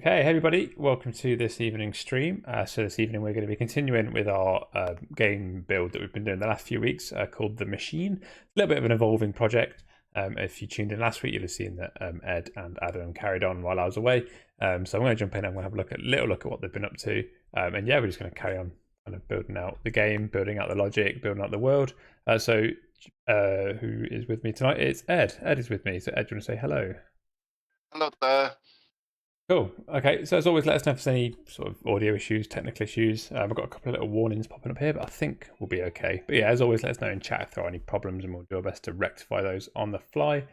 Okay, hey everybody, welcome to this evening's stream. So this evening we're going to be continuing with our game build that we've been doing the last few weeks called The Machine. A little bit of an evolving project. If you tuned in last week, you'll have seen that Ed and Adam carried on while I was away. So I'm going to jump in and we'll have a little look at what they've been up to. And yeah, we're just going to carry on kind of building out the game, building out the logic, building out the world. So who is with me tonight? It's Ed. Ed is with me. So Ed, do you want to say hello? Hello there. Cool. Okay, so as always, let us know if there's any sort of audio issues, technical issues. I've got a couple of little warnings popping up here, but I think we'll be okay. But yeah, as always, let us know in chat if there are any problems, and we'll do our best to rectify those on the fly.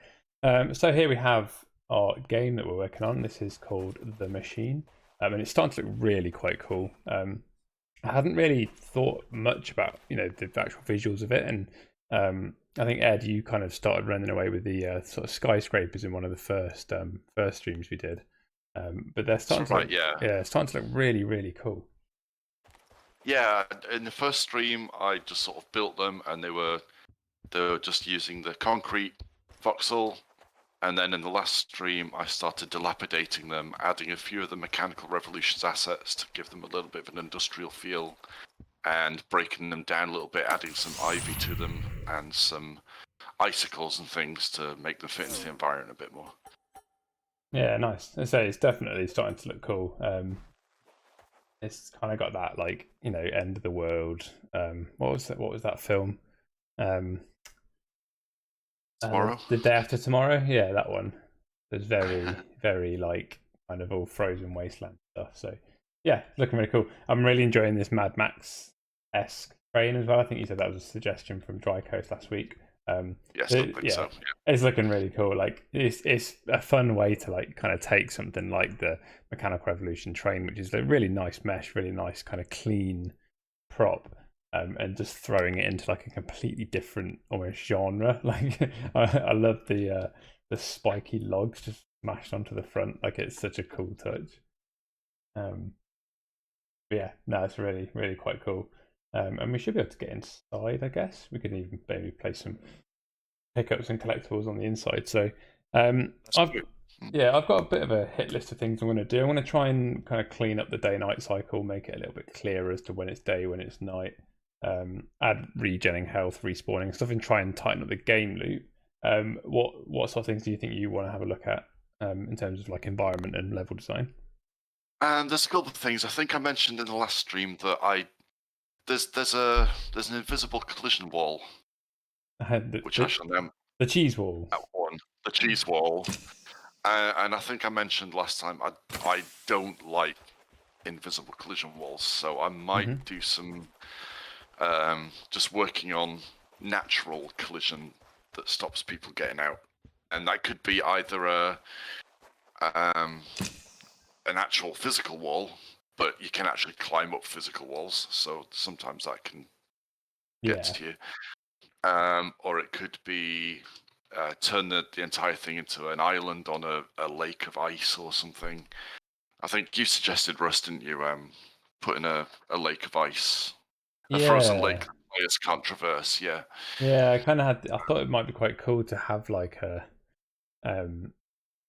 So here we have our game that we're working on. This is called The Machine, and it's starting to look really quite cool. I hadn't really thought much about the actual visuals of it, and I think Ed, you kind of started running away with the sort of skyscrapers in one of the first streams we did. But they're starting to look, it's starting to look really, really cool. Yeah, in the first stream, I just sort of built them, and they were just using the concrete voxel. And then in the last stream, I started dilapidating them, adding a few of the Mechanical Revolutions assets to give them a little bit of an industrial feel, and breaking them down a little bit, adding some ivy to them and some icicles and things to make them fit into the environment a bit more. Yeah, nice. I say it's definitely starting to look cool. It's kind of got that end of the world. What was that film? Tomorrow. The Day After Tomorrow. Yeah, that one. It's very very kind of all frozen wasteland stuff. So yeah, looking really cool. I'm really enjoying this Mad Max-esque train as well. I think you said that was a suggestion from Dry Coast last week. Yes, I think so. Yeah. It's looking really cool. It's a fun way to kind of take something like the Mechanical Revolution train, which is a really nice mesh, really nice kind of clean prop, and just throwing it into a completely different almost genre. I love the spiky logs just smashed onto the front. It's such a cool touch. But yeah, no, it's really really quite cool. And we should be able to get inside, I guess. We could even maybe place some pickups and collectibles on the inside. So I've got a bit of a hit list of things I'm going to do. I'm going to try and kind of clean up the day-night cycle, make it a little bit clearer as to when it's day, when it's night, add regenning health, respawning stuff, and try and tighten up the game loop. What sort of things do you think you want to have a look at in terms of environment and level design? And there's a couple of things. I think I mentioned in the last stream that there's an invisible collision wall, which I shall name the cheese wall. That one, the cheese wall. And I think I mentioned last time I don't like invisible collision walls, so I might do some just working on natural collision that stops people getting out, and that could be either an actual physical wall. But you can actually climb up physical walls, so sometimes that can get to you. Or it could be turn the entire thing into an island on a lake of ice or something. I think you suggested, Russ, didn't you? Putting a lake of ice, a frozen lake that players can't traverse. Yeah. Yeah, I thought it might be quite cool to have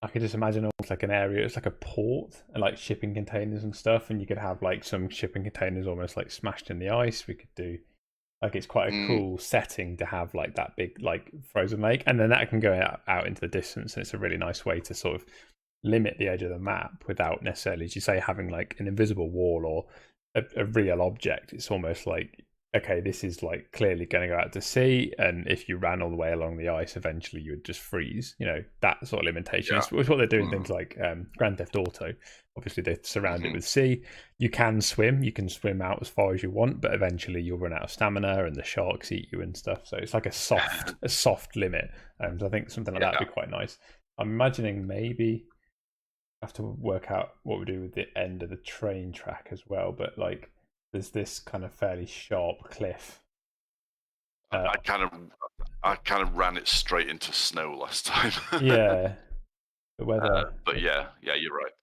I could just imagine almost an area. It's like a port and shipping containers and stuff, and you could have some shipping containers almost smashed in the ice. We could do it's quite a cool setting to have that big frozen lake, and then that can go out into the distance, and it's a really nice way to sort of limit the edge of the map without necessarily, as you say, having an invisible wall or a real object. It's almost okay, this is clearly going to go out to sea, and if you ran all the way along the ice, eventually you would just freeze. That sort of limitation is what they do in things like Grand Theft Auto. Obviously, they surround it with sea. You can swim out as far as you want, but eventually you'll run out of stamina, and the sharks eat you and stuff. So it's like a soft limit. So I think something like that would be quite nice. I'm imagining maybe I have to work out what we do with the end of the train track as well, but there's this kind of fairly sharp cliff. I kind of ran it straight into snow last time. Yeah, but yeah, you're right.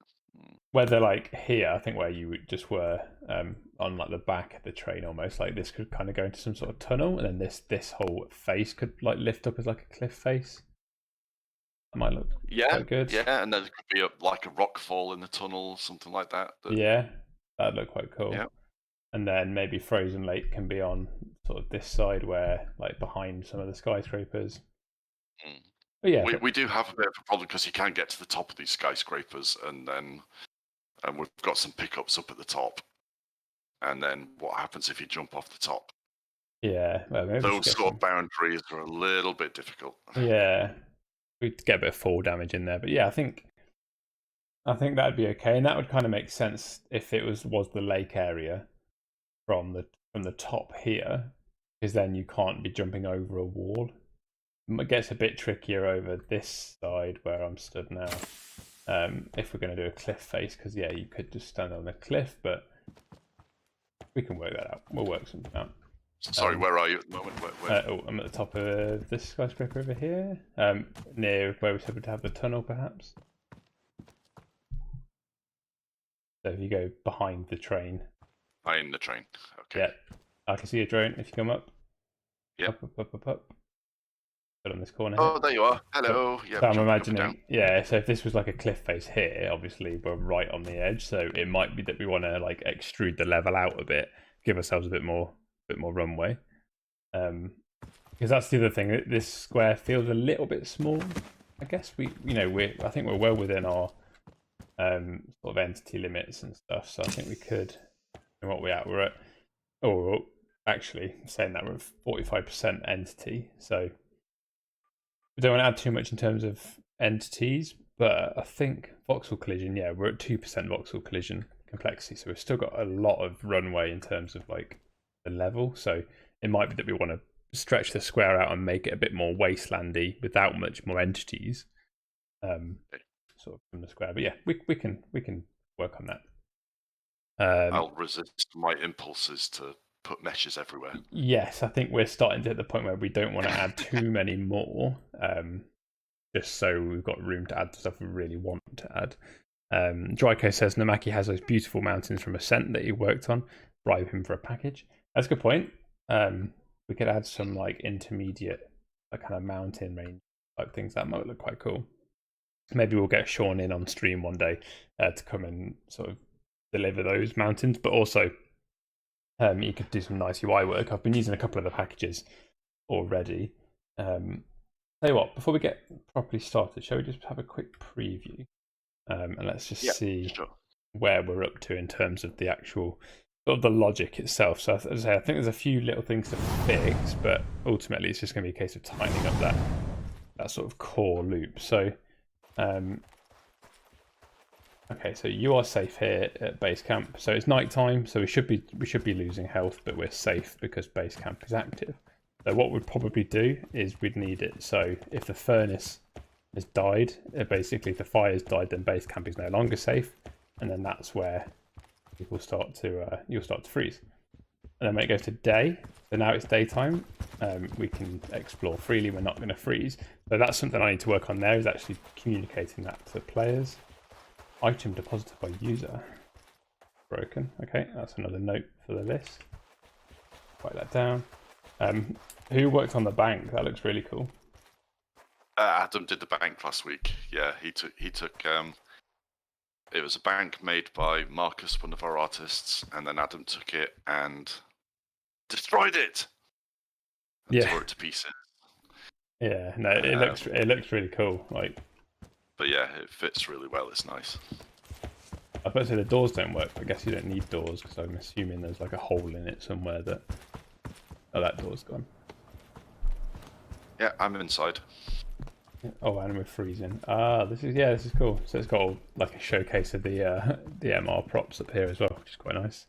Whether here, I think where you just were on the back of the train, almost this could kind of go into some sort of tunnel, and then this whole face could lift up as a cliff face. That might look quite good. Yeah, and there could be like a rock fall in the tunnel, something like that. Yeah, that'd look quite cool. Yeah. And then maybe Frozen Lake can be on sort of this side where, like, behind some of the skyscrapers. But yeah, we do have a bit of a problem because you can get to the top of these skyscrapers, and we've got some pickups up at the top. And then what happens if you jump off the top? Yeah, well, maybe those sort of boundaries are a little bit difficult. Yeah, we'd get a bit of fall damage in there, but yeah, I think that'd be okay, and that would kind of make sense if it was the lake area from the top here, because then you can't be jumping over a wall. It gets a bit trickier over this side where I'm stood now. If we're going to do a cliff face, because yeah, you could just stand on a cliff, but we can work that out. We'll work something out. Sorry, where are you at the moment? Where? I'm at the top of this skyscraper over here, near where we said we'd have the tunnel, perhaps. So if you go behind the train. Behind the train, okay. Yeah, I can see a drone if you come up. Yeah. Up. Put on this corner. Oh, there you are. Hello. So I'm imagining, yeah. So if this was like a cliff face here, obviously we're right on the edge. So it might be that we want to like extrude the level out a bit, give ourselves a bit more runway. Because that's the other thing. This square feels a little bit small. I guess I think we're well within our sort of entity limits and stuff. So I think we could. And what we're at, actually saying that we're at 45% entity. So we don't want to add too much in terms of entities, but I think voxel collision, yeah, we're at 2% voxel collision complexity, so we've still got a lot of runway in terms of like the level. So it might be that we want to stretch the square out and make it a bit more wastelandy without much more entities, sort of from the square. But yeah, we can work on that. I'll resist my impulses to put meshes everywhere. Yes, I think we're starting to hit the point where we don't want to add too many more, just so we've got room to add stuff we really want to add. Dryco says Namaki has those beautiful mountains from Ascent that he worked on. Bribe him for a package. That's a good point. We could add some like intermediate, kind of mountain range type things. That might look quite cool. Maybe we'll get Sean in on stream one day to come and sort of deliver those mountains, but also you could do some nice UI work. I've been using a couple of the packages already. Tell you what, before we get properly started, shall we just have a quick preview and let's just see where we're up to in terms of the actual sort of the logic itself. So as I say, I think there's a few little things to fix, but ultimately it's just going to be a case of tightening up that sort of core loop. So okay, so you are safe here at base camp. So it's night time, so we should be losing health, but we're safe because base camp is active. So what we'd probably do is we'd need it. So if the furnace has died, basically if the fire's died, then base camp is no longer safe, and then that's where people you'll start to freeze. And then when it goes to day, so now it's daytime, we can explore freely. We're not going to freeze. So that's something I need to work on. There is actually communicating that to players. Item deposited by user. Broken. Okay, that's another note for the list. Write that down. Who worked on the bank? That looks really cool. Adam did the bank last week. Yeah, he took. It was a bank made by Marcus, one of our artists, and then Adam took it and destroyed it. And tore it to pieces. Yeah, no, it looks really cool. Like. But yeah, it fits really well. It's nice. I was about to say the doors don't work, but I guess you don't need doors because I'm assuming there's like a hole in it somewhere that. Oh, that door's gone. Yeah, I'm inside. Oh, and we're freezing. This is cool. So it's got like a showcase of the MR props up here as well, which is quite nice.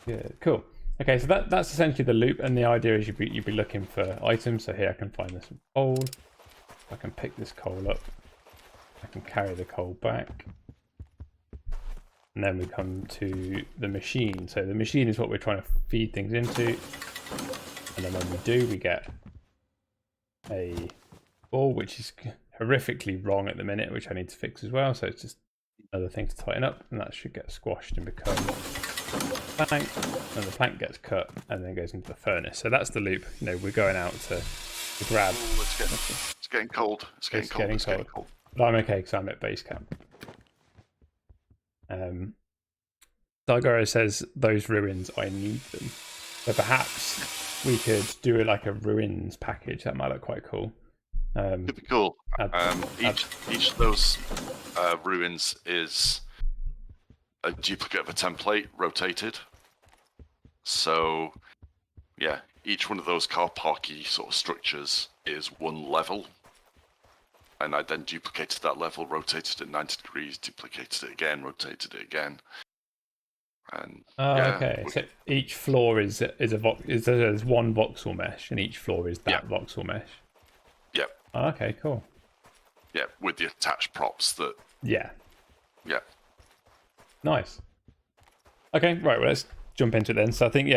Yeah, cool. Okay, so that's essentially the loop, and the idea is you'd be looking for items. So here I can find this coal. I can pick this coal up. I can carry the coal back. And then we come to the machine. So the machine is what we're trying to feed things into. And then when we do, we get a ball, which is horrifically wrong at the minute, which I need to fix as well. So it's just another thing to tighten up, and that should get squashed and become plank, and the plank gets cut and then goes into the furnace. So that's the loop. We're going out to grab. Ooh, it's getting cold. It's getting cold. But I'm okay because I'm at base camp. Daigoro says those ruins, I need them. So perhaps we could do like a ruins package. That might look quite cool. Could be cool. Each of those ruins is a duplicate of a template rotated. So, yeah, each one of those car parky sort of structures is one level. And I then duplicated that level, rotated it 90 degrees, duplicated it again, rotated it again. And okay. So each floor is there's one voxel mesh, and each floor is that voxel mesh. Yep. Okay, cool. Yeah, with the attached props that. Yeah. Yeah. Nice. Okay, right. Well, let's jump into it then. So I think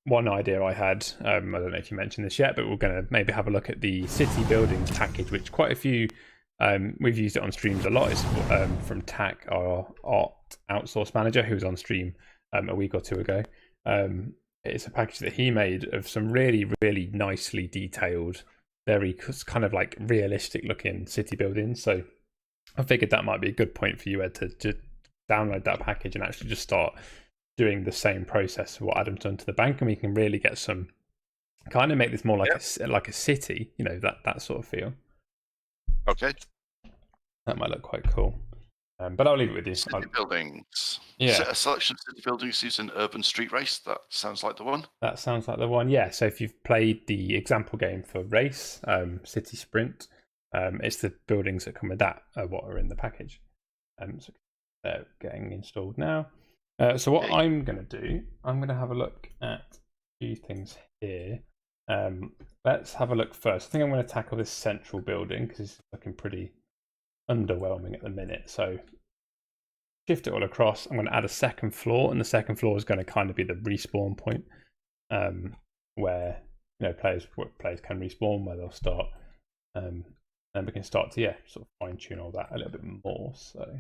one idea I had. I don't know if you mentioned this yet, but we're going to maybe have a look at the city buildings package, which quite a few. We've used it on streams a lot. It's from Tack, our art outsource manager, who was on stream a week or two ago. It's a package that he made of some really, really nicely detailed, very kind of like realistic looking city buildings. So I figured that might be a good point for you, Ed, to download that package and actually just start doing the same process of what Adam's done to the bank, and we can really get some kind of make this more like a city, that sort of feel. Okay. That might look quite cool. But I'll leave it with you. City buildings. Yeah. A selection of city buildings using Urban Street Race. That sounds like the one. That sounds like the one. Yeah. So if you've played the example game for Race, City Sprint, it's the buildings that come with that what are in the package. So they're getting installed now. So what I'm going to do, I'm going to have a look at a few things here. Let's have a look first. I think I'm going to tackle this central building because it's looking pretty underwhelming at the minute. So shift it all across. I'm going to add a second floor, and the second floor is going to kind of be the respawn point, where players can respawn, where they'll start, and we can start to sort of fine tune all that a little bit more. So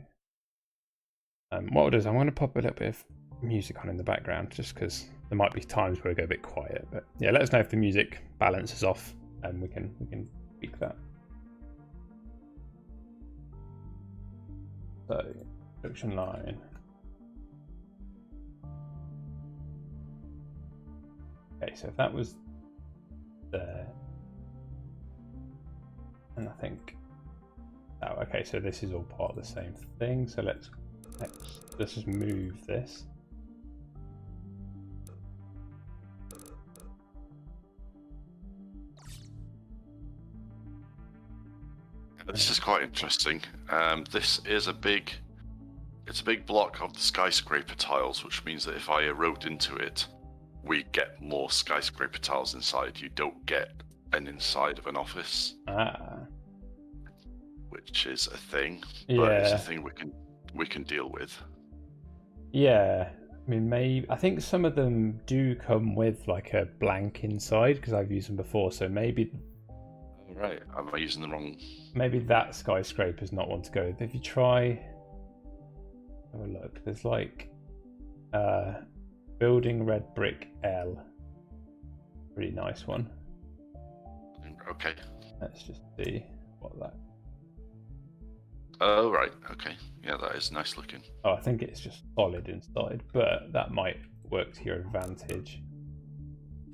what I'll do is I'm going to pop a little bit of music on in the background, just because there might be times where we go a bit quiet. But yeah, let us know if the music balance is off, and we can tweak that. So, production line. Okay, so if that was there, and I think, okay, so this is all part of the same thing. So let's just move this. This is quite interesting. This is a big block of the skyscraper tiles, which means that if I erode into it, we get more skyscraper tiles inside. You don't get an inside of an office, which is a thing. But it's a thing we can deal with. Yeah, I mean, I think some of them do come with like a blank inside because I've used them before. So maybe. Right, am I using the wrong? Maybe that skyscraper is not one to go with. If you try, have a look. There's like building red brick L. Pretty nice one. Okay. Let's just see what that. Oh right, okay. Yeah, that is nice looking. Oh, I think it's just solid inside, but that might work to your advantage.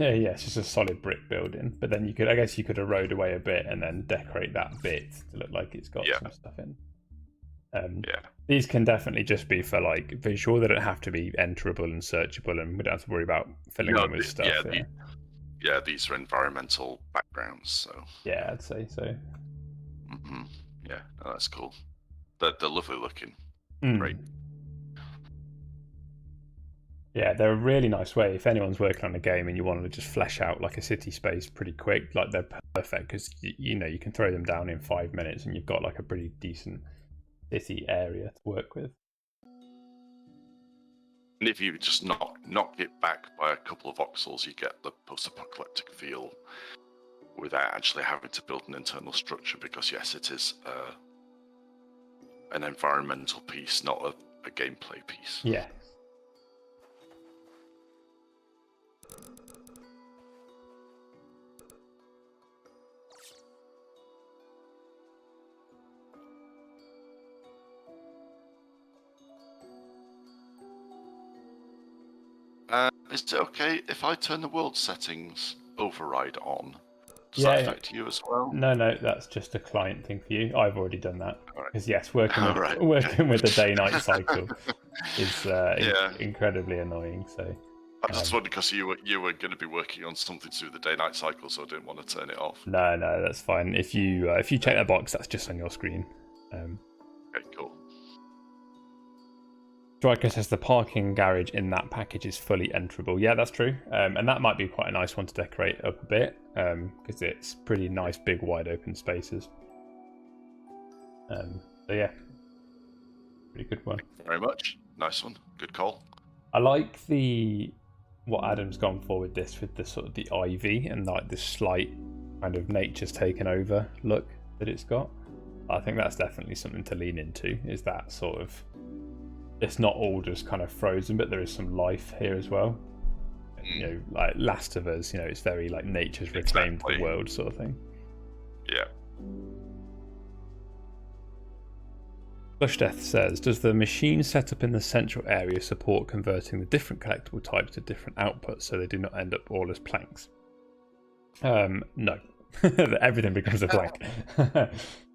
Yeah, it's just a solid brick building. But then I guess you could erode away a bit and then decorate that bit to look like it's got some stuff in. These can definitely just be for like visual. They don't have to be enterable and searchable, and we don't have to worry about filling them with stuff. These are environmental backgrounds, so. Yeah, I'd say so. Mm-hmm. Yeah, no, that's cool. They're lovely looking. Great. Yeah, they're a really nice way. If anyone's working on a game and you want to just flesh out like a city space pretty quick, like they're perfect because you can throw them down in 5 minutes and you've got like a pretty decent city area to work with. And if you just knock it back by a couple of voxels, you get the post-apocalyptic feel without actually having to build an internal structure. Because yes, it is an environmental piece, not a gameplay piece. Yeah. is it okay if I turn the world settings override on? Does Yeah, that yeah. affect you as well? No, that's just a client thing for you. I've already done that. All right. Because yes, working with Alright, working with the day-night cycle is Yeah. incredibly annoying. So I just wondered because you were going to be working on something to do with the day-night cycle, so I didn't want to turn it off. no, that's fine. If you check that box, that's just on your screen. Okay, cool. Striker says the parking garage in that package is fully enterable. Yeah, that's true. And that might be quite a nice one to decorate up a bit, because it's pretty nice, big, wide open spaces. So yeah, pretty good one. Thank you very much. Nice one. Good call. I like what Adam's gone for with this, with the sort of the ivy and like this slight kind of nature's taken over look that it's got. I think that's definitely something to lean into, is that sort of, it's not all just kind of frozen, but there is some life here as well. You know, like Last of Us, you know, it's very like nature's reclaimed the world sort of thing. Yeah. Flush Death says, does the machine setup in the central area support converting the different collectible types to different outputs so they do not end up all as planks? No. Everything becomes a plank.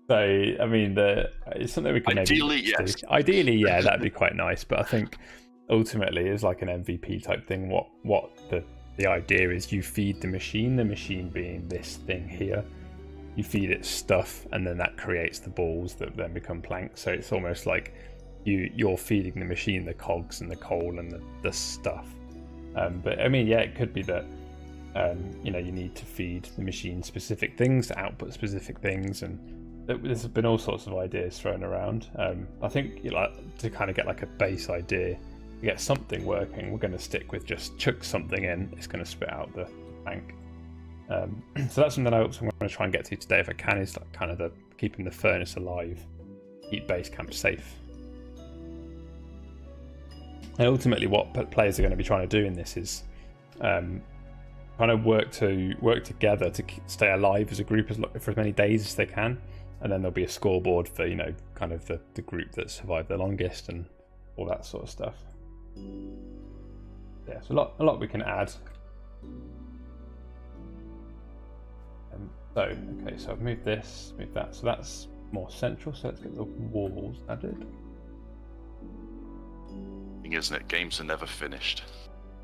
So, I mean, it's something we can ideally, maybe yes. do. Ideally, yeah, that'd be quite nice. But I think ultimately, it's like an MVP type thing. What the idea is, you feed the machine being this thing here. You feed it stuff, and then that creates the balls that then become planks. So it's almost like you're feeding the machine the cogs and the coal and the stuff. But I mean, yeah, it could be that you know, you need to feed the machine specific things to output specific things, and there's been all sorts of ideas thrown around. I think, you know, to kind of get like a base idea, to get something working, we're going to stick with just chuck something in. It's going to spit out the plank. So that's something else I'm going to try and get to today if I can, is like kind of keeping the furnace alive, keep base camp safe. And ultimately what players are going to be trying to do in this is kind of work together to stay alive as a group for as many days as they can, and then there'll be a scoreboard for, you know, kind of the group that survived the longest and all that sort of stuff. Yeah, so a lot we can add. So, okay, so I've moved this, moved that, so that's more central, so let's get the walls added. Thing isn't it? Games are never finished.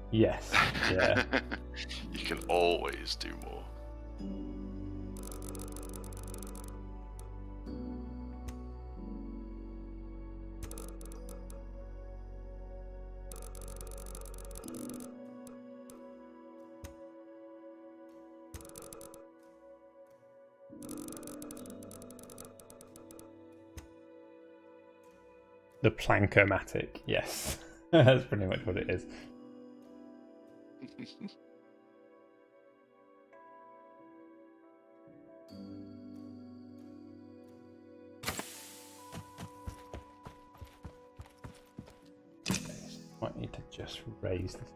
Yes, yeah. You can always do more. The Plankomatic, yes. That's pretty much what it is. Might need to just raise this.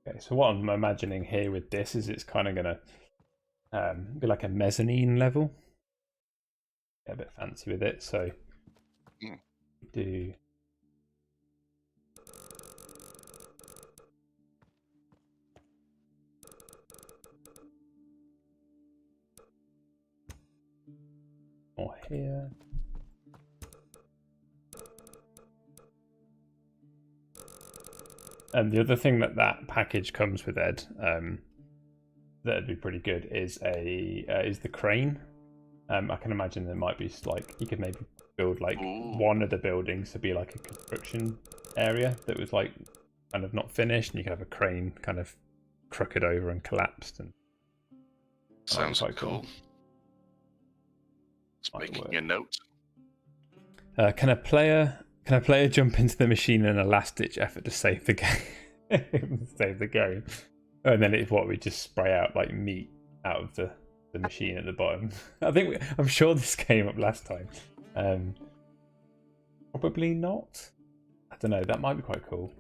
Okay, so what I'm imagining here with this is it's kind of going to be like a mezzanine level. Get a bit fancy with it, so do more here. And the other thing that package comes with, Ed, that'd be pretty good, is the crane. I can imagine there might be like, you could maybe build like one of the buildings to be like a construction area that was like kind of not finished, and you could have a crane kind of crooked over and collapsed. And sounds quite cool. Just making a note. Can a player jump into the machine in a last-ditch effort to save the game? Save the game. And then it's what we just spray out like meat out of the machine at the bottom. I'm sure this came up last time. Probably not. I don't know. That might be quite cool.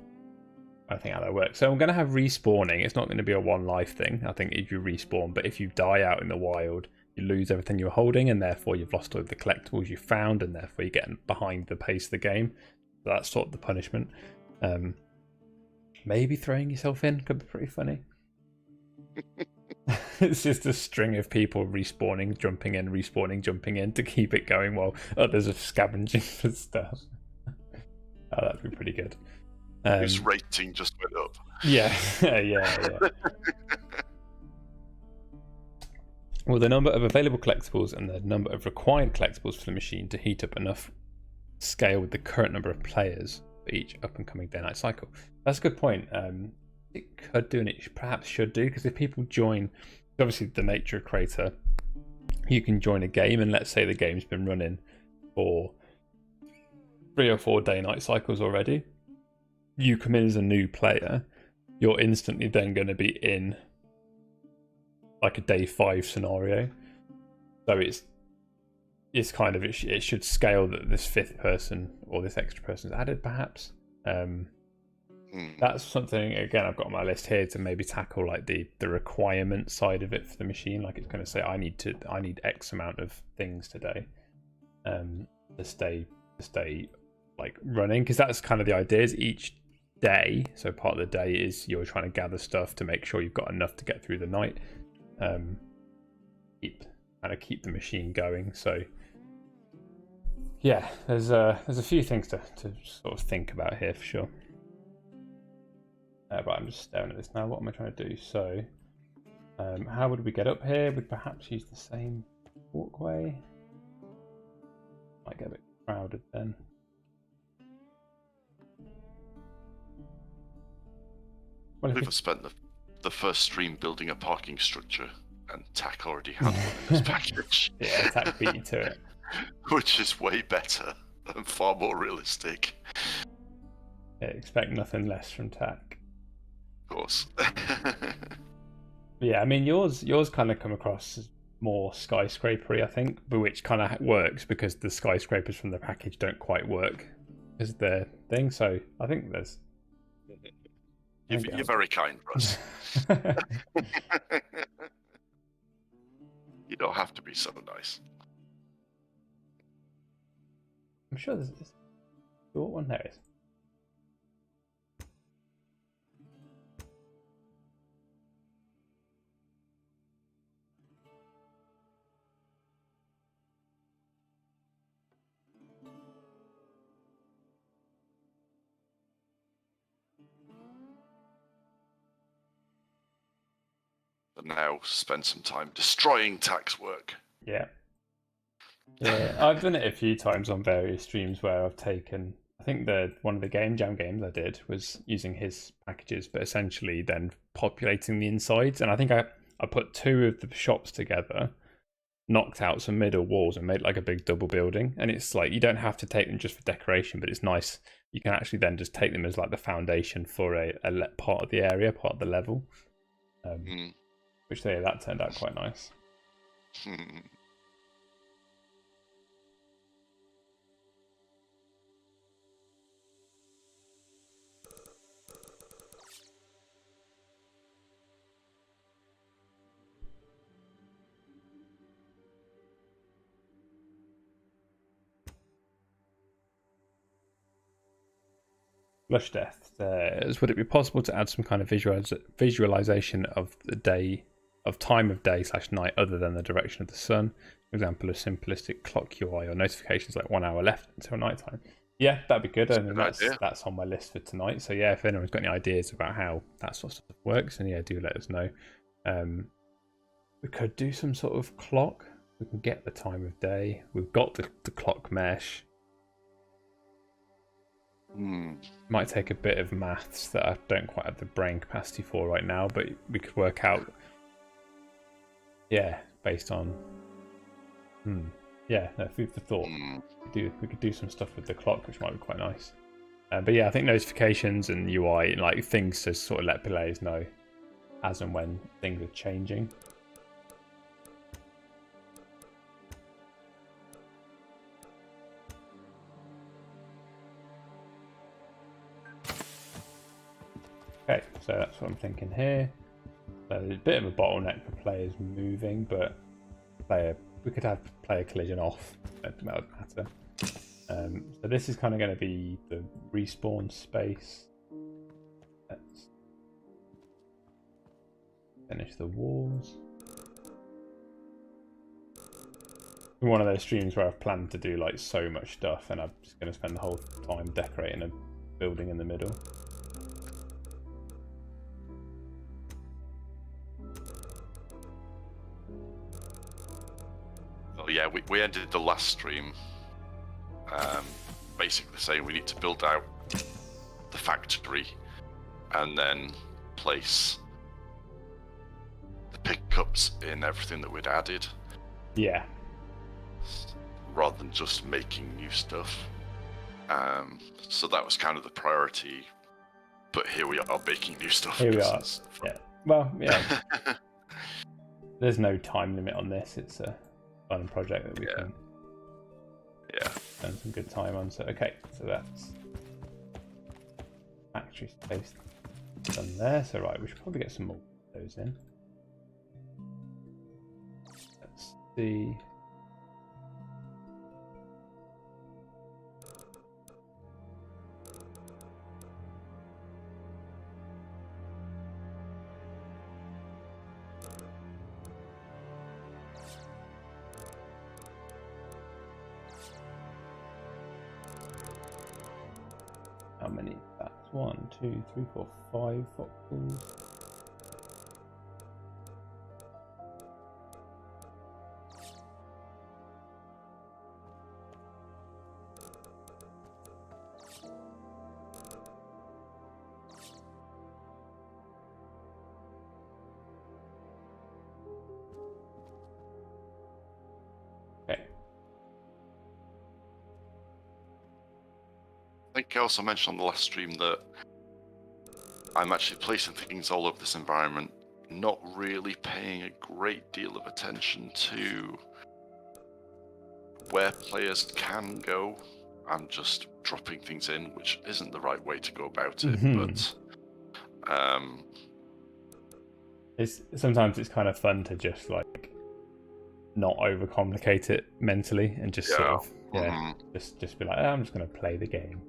I think how that works. So I'm going to have respawning. It's not going to be a one life thing. I think if you respawn, but if you die out in the wild, you lose everything you're holding, and therefore you've lost all the collectibles you found, and therefore you're getting behind the pace of the game. So that's sort of the punishment. Maybe throwing yourself in could be pretty funny. It's just a string of people respawning, jumping in, respawning, jumping in to keep it going while others are scavenging for stuff. Oh, that'd be pretty good. His rating just went up. Yeah, yeah. Well, the number of available collectibles and the number of required collectibles for the machine to heat up enough scale with the current number of players for each up-and-coming day-night cycle. That's a good point. It could do, and it perhaps should do, because if people join, obviously the nature of Crayta, you can join a game, and let's say the game's been running for 3 or 4 day-night cycles already. You come in as a new player, you're instantly then going to be in like a day 5 scenario. So it's kind of, it should scale that this 5th person or this extra person is added, perhaps. That's something, again, I've got on my list here to maybe tackle, like the requirement side of it for the machine. Like, it's going to say I need X amount of things today to stay like running, because that's kind of the idea, is each day, so part of the day is you're trying to gather stuff to make sure you've got enough to get through the night, keep the machine going. So yeah, there's a few things to sort of think about here for sure. But I'm just staring at this now. What am I trying to do? So how would we get up here? We'd perhaps use the same walkway. Might get a bit crowded then. Well, we've spent the first stream building a parking structure, and TAC already had one in his package. Yeah, TAC beat you to it. Which is way better and far more realistic. Yeah, expect nothing less from TAC. Of course. Yeah, I mean, yours kind of come across as more skyscrapery, I think, but which kind of works because the skyscrapers from the package don't quite work as the thing. So I think there's... You're very kind, Russ. You don't have to be so nice. I'm sure there's a short one. There is. But now spend some time destroying TAC's work. Yeah. Yeah, I've done it a few times on various streams where I've taken, I think one of the Game Jam games I did was using his packages, but essentially then populating the insides. And I think I put 2 of the shops together, knocked out some middle walls and made like a big double building. And it's like, you don't have to take them just for decoration, but it's nice. You can actually then just take them as like the foundation for a part of the area, part of the level. Which that turned out quite nice. Flush Death says, would it be possible to add some kind of visualization of the day, of time of day / night other than the direction of the sun? For example, a simplistic clock UI or notifications like 1 hour left until nighttime. Yeah, that'd be good. I mean, that's on my list for tonight. So yeah, if anyone's got any ideas about how that sort of stuff works, then yeah, do let us know. We could do some sort of clock. We can get the time of day. We've got the clock mesh. Might take a bit of maths that I don't quite have the brain capacity for right now, but we could work out, based on food for thought. We could do some stuff with the clock, which might be quite nice. But yeah, I think notifications and UI, like things to sort of let players know as and when things are changing. So that's what I'm thinking here. So there's a bit of a bottleneck for players moving, but we could have player collision off. That would matter. So this is kind of going to be the respawn space. Let's finish the walls. One of those streams where I've planned to do like so much stuff, and I'm just going to spend the whole time decorating a building in the middle. Well, yeah, we ended the last stream basically saying we need to build out the factory and then place the pickups in everything that we'd added. Yeah. Rather than just making new stuff. So that was kind of the priority. But here we are making new stuff. Here we are. Yeah. Well, yeah. There's no time limit on this. It's a fun project that we can spend some good time on. So okay, so that's factory space done there. So right, we should probably get some more of those in. Let's see. How many? That's 1, 2, 3, 4, 5 voxels. Okay. I think I also mentioned on the last stream that I'm actually placing things all over this environment, not really paying a great deal of attention to where players can go. I'm just dropping things in, which isn't the right way to go about it, but sometimes it's kind of fun to just like not overcomplicate it mentally and just sort of just be like, oh, I'm just going to play the game.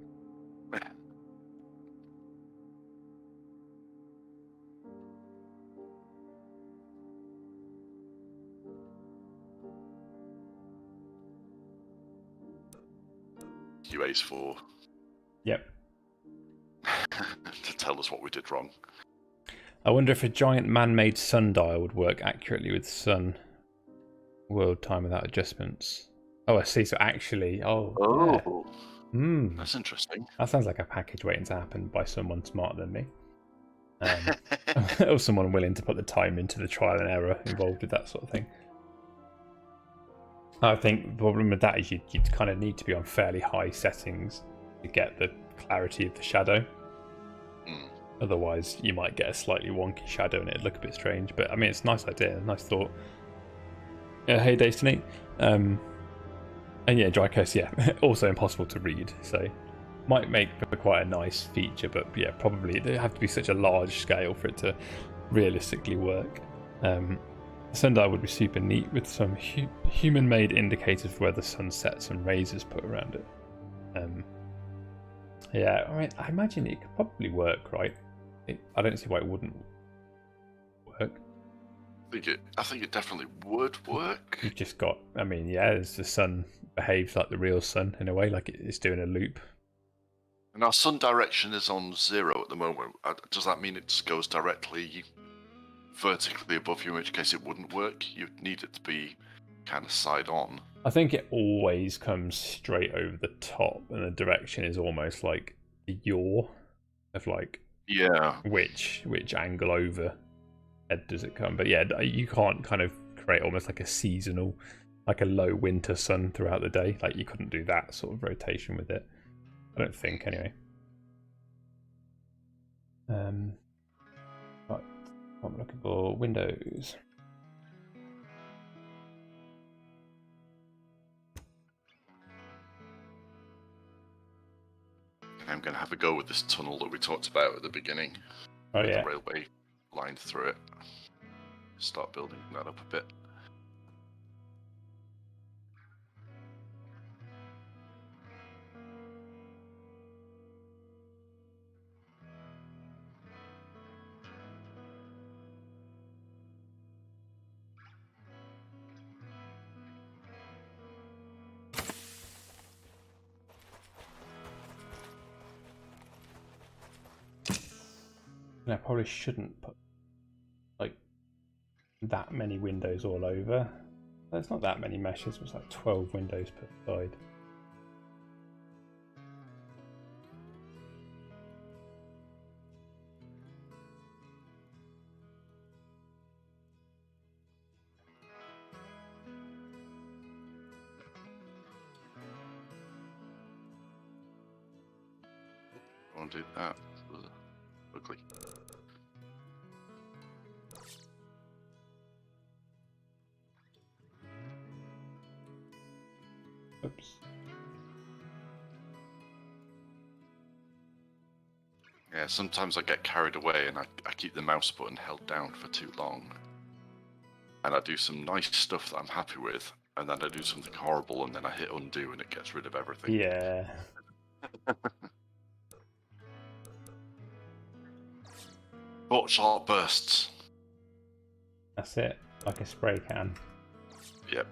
QA's for to tell us what we did wrong. I wonder if a giant man-made sundial would work accurately with sun world time without adjustments. Oh, I see. So actually, That's interesting. That sounds like a package waiting to happen by someone smarter than me. Or someone willing to put the time into the trial and error involved with that sort of thing. I think the problem with that is you'd kind of need to be on fairly high settings to get the clarity of the shadow. Otherwise, you might get a slightly wonky shadow and it'd look a bit strange. But I mean, it's a nice idea, a nice thought. Hey, Destiny. And yeah, dry coast, also impossible to read. So might make for quite a nice feature, but yeah, probably they have to be such a large scale for it to realistically work. Sundial would be super neat with some human-made indicators for where the sun sets and rays is put around it. Yeah, I mean, I imagine it could probably work, right? I don't see why it wouldn't work. I think it definitely would work. You've just got, I mean, the sun behaves like the real sun in a way, like it's doing a loop. And our sun direction is on 0 at the moment. Does that mean it just goes directly vertically above you, in which case it wouldn't work? You'd need it to be kind of side on. I think it always comes straight over the top, and the direction is almost like the yaw of like which angle over head does it come. But yeah, you can't kind of create almost like a seasonal, like a low winter sun throughout the day. Like you couldn't do that sort of rotation with it, I don't think, anyway. Right, I'm looking for Windows. I'm going to have a go with this tunnel that we talked about at the beginning. Oh, with yeah. the railway line through it. Start building that up a bit. And I probably shouldn't put like that many windows all over. There's not that many meshes, it's like 12 windows per side. I want to do that. Ugly. Oops. Yeah, sometimes I get carried away and I keep the mouse button held down for too long. And I do some nice stuff that I'm happy with, and then I do something horrible and then I hit undo and it gets rid of everything. Yeah. Short bursts. That's it. Like a spray can. Yep.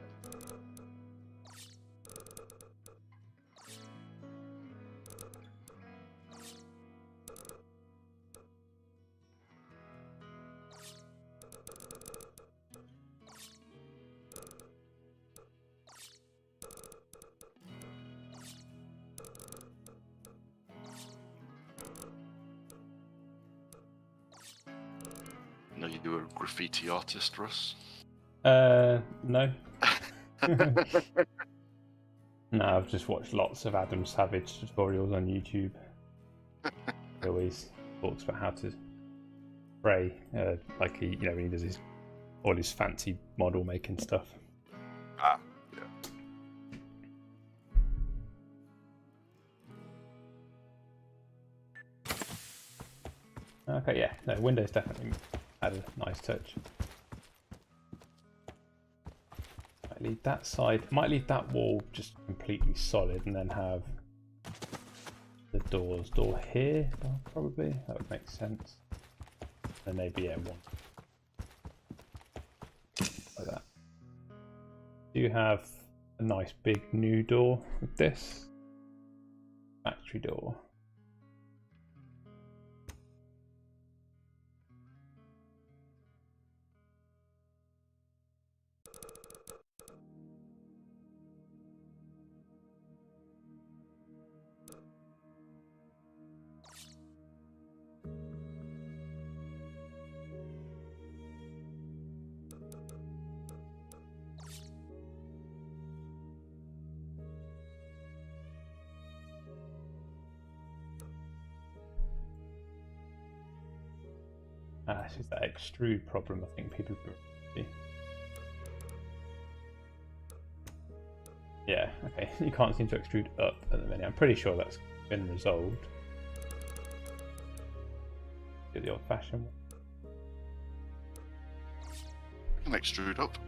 Know you're a graffiti artist, Russ? No. No, I've just watched lots of Adam Savage tutorials on YouTube. He always talks about how to spray, like he, when he does all his fancy model making stuff. Ah, yeah. Okay, yeah, no, Windows definitely had a nice touch. Might leave that side, might leave that wall just completely solid and then have the door here, probably, that would make sense. And maybe M1. Like that. Do you have a nice big new door with this? Factory door. This is that extrude problem I think people see. Yeah, okay. You can't seem to extrude up at the minute. I'm pretty sure that's been resolved. Do the old-fashioned one. I can extrude up.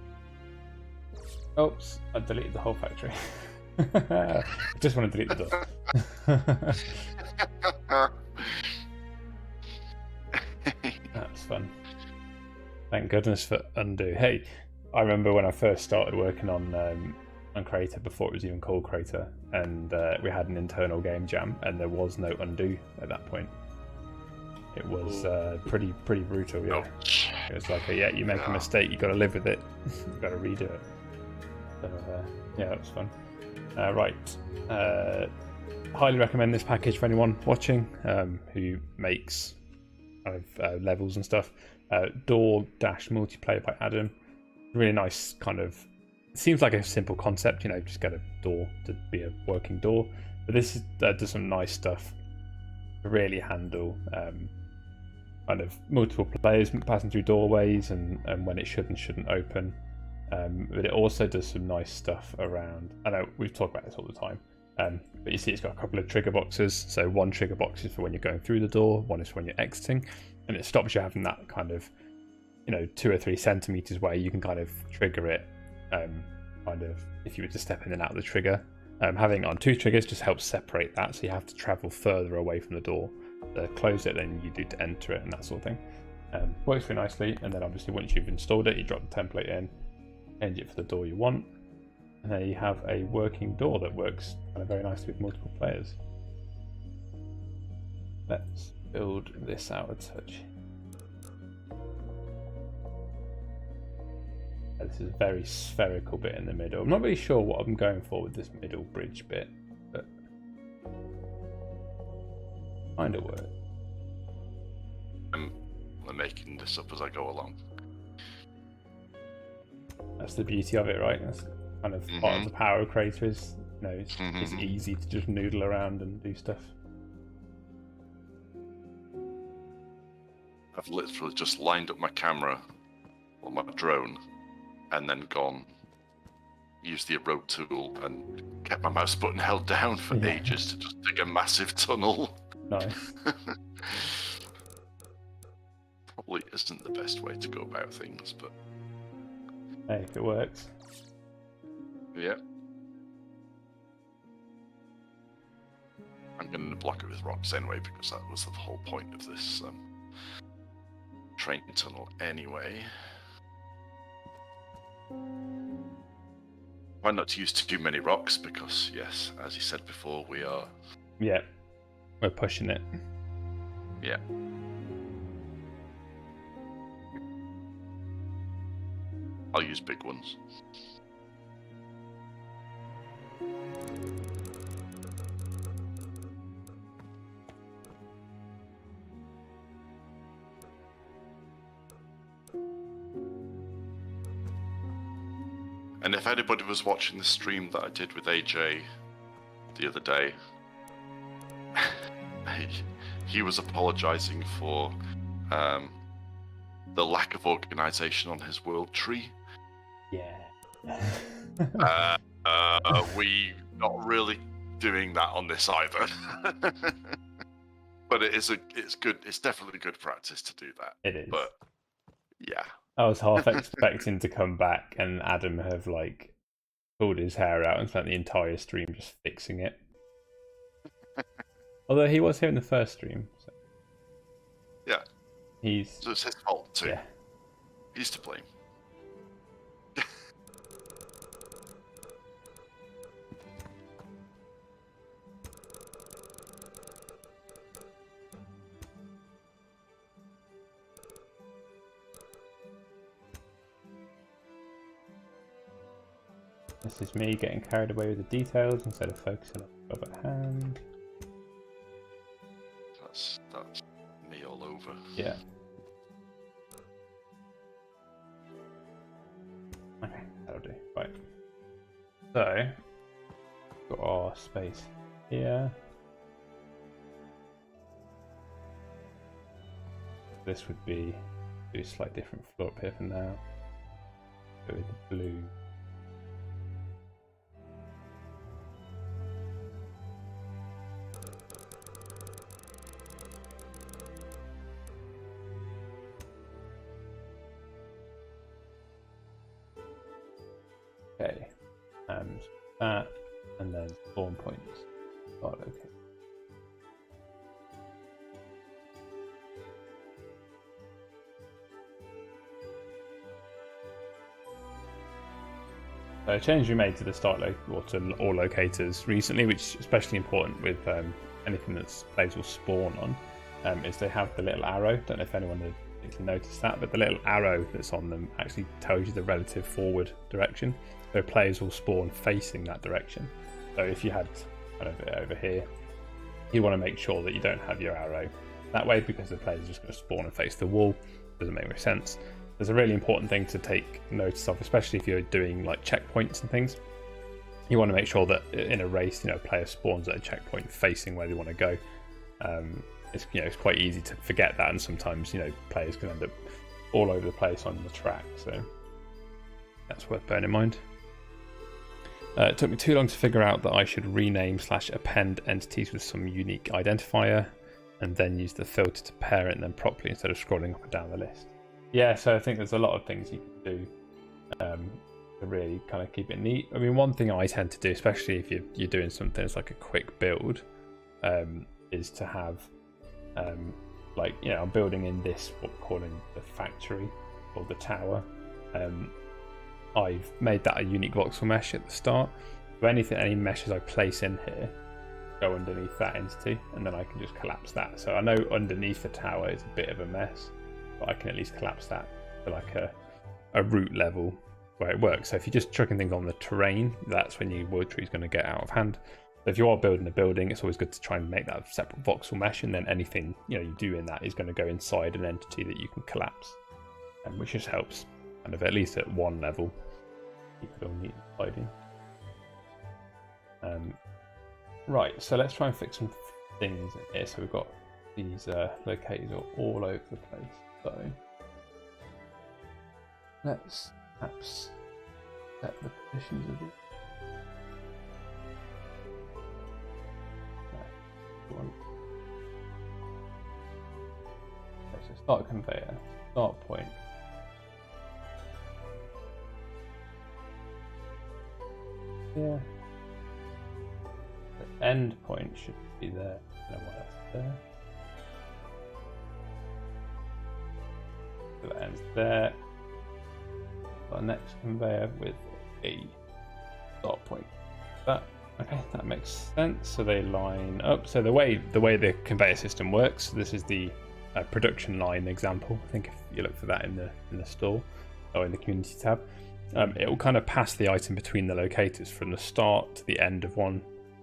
Oops, I deleted the whole factory. I just want to delete the door. That's fun. Thank goodness for undo. Hey, I remember when I first started working on Crayta before it was even called Crayta, and we had an internal game jam, and there was no undo at that point. It was pretty brutal. Yeah, it was like, yeah, you make a mistake, you got to live with it. You got to redo it. So yeah, that was fun. Right. Highly recommend this package for anyone watching who makes kind of levels and stuff. Door Dash Multiplayer by Adam. Really nice kind of. It seems like a simple concept, just get a door to be a working door. But this does some nice stuff to really handle kind of multiple players passing through doorways and when it should and shouldn't open. But it also does some nice stuff around. I know we've talked about this all the time. But you see it's got a couple of trigger boxes. So one trigger box is for when you're going through the door, one is for when you're exiting. and it stops you having that kind of, 2 or 3 centimeters where you can kind of trigger it, kind of if you were to step in and out of the trigger. Having it on 2 triggers just helps separate that, so you have to travel further away from the door to close it than you do to enter it and that sort of thing. Works very nicely, and then obviously once you've installed it, you drop the template in, change it for the door you want, and then you have a working door that works kind of very nicely with multiple players. Let's build this out a touch. This is a very spherical bit in the middle. I'm not really sure what I'm going for with this middle bridge bit, but kind of works. I'm making this up as I go along. That's the beauty of it, right? That's kind of part of the power of Crayta is, it's easy to just noodle around and do stuff. I've literally just lined up my camera or my drone and then used the erode tool and kept my mouse button held down for ages to just dig a massive tunnel. Nice. Probably isn't the best way to go about things, but hey, if it works. Yeah. I'm going to block it with rocks anyway, because that was the whole point of this train tunnel anyway. Try not to use too many rocks, because yes, as you said before, we are... Yeah, we're pushing it. Yeah. I'll use big ones. And if anybody was watching the stream that I did with AJ the other day, he was apologising for the lack of organisation on his world tree. Yeah. We not really doing that on this either. But it's good. It's definitely good practice to do that. It is. But yeah. I was half expecting to come back and Adam have pulled his hair out and spent the entire stream just fixing it. Although he was here in the first stream. So. Yeah. So it's his fault too. Yeah. He's to blame. This is me getting carried away with the details instead of focusing on the job at hand. That's me all over. Yeah. Okay, that'll do. Right. So, got our space here. This would be do a slightly different floor up here for now. Go with the blue. Okay, and that, and then spawn points. Oh, okay. So a change we made to the start or to all locators recently, which is especially important with anything that players will spawn on, is they have the little arrow. Don't know if anyone had particularly noticed that, but the little arrow that's on them actually tells you the relative forward direction. So players will spawn facing that direction. So if you had kind of it over here, you want to make sure that you don't have your arrow that way, because the player's just going to spawn and face the wall. Doesn't make much sense. There's a really important thing to take notice of, especially if you're doing checkpoints and things. You want to make sure that in a race, a player spawns at a checkpoint facing where they want to go. It's quite easy to forget that, and sometimes players can end up all over the place on the track. So that's worth bearing in mind. It took me too long to figure out that I should rename /append entities with some unique identifier. and then use the filter to parent them properly instead of scrolling up and down the list. Yeah, so I think there's a lot of things you can do to really kind of keep it neat. I mean, one thing I tend to do, especially if you're doing something that's like a quick build, is to have like, you know, I'm building in this, what we're calling the factory or the tower. I've made that a unique voxel mesh at the start. So any meshes I place in here go underneath that entity, and then I can just collapse that. So I know underneath the tower is a bit of a mess, but I can at least collapse that to like a root level where it works. So if you're just chucking things on the terrain, that's when your wood tree is going to get out of hand. So if you are building a building, it's always good to try and make that a separate voxel mesh, and then anything, you know, you do in that is going to go inside an entity that you can collapse, which just helps kind of at least at one level keep it all neat and tidy. Right, so let's try and fix some things in here. So we've got these locators all over the place. So let's perhaps set the positions of these. Okay, so start conveyor, start point. Yeah. The end point should be there. I don't know why that's there. So that ends there. Our next conveyor with a start point. Okay, that makes sense. So they line up. So the way the conveyor system works, this is the production line example. I think if you look for that in the store or in the community tab, it will kind of pass the item between the locators from the start to the end of one,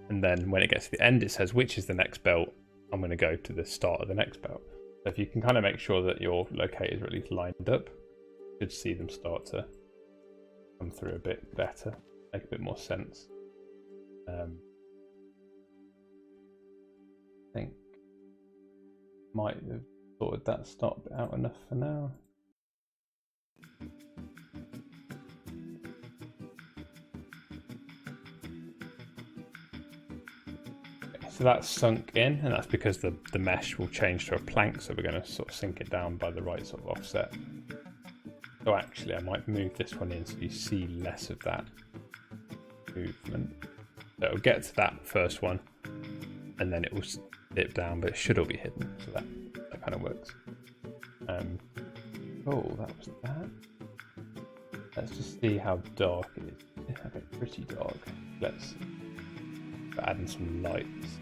and then when it gets to the end, it says which is the next belt. I'm going to go to the start of the next belt. So if you can kind of make sure that your locators are at least lined up, you should see them start to come through a bit better, make a bit more sense. I think might have sorted that start bit out enough for now. Okay, so that's sunk in, and that's because the mesh will change to a plank, so we're going to sort of sink it down by the right sort of offset. So actually I might move this one in so you see less of that movement. So it'll get to that first one, and then it will dip down, but it should all be hidden. So that kind of works. Oh, that was that. Let's just see how dark it is. Okay, pretty dark. Let's add in some lights.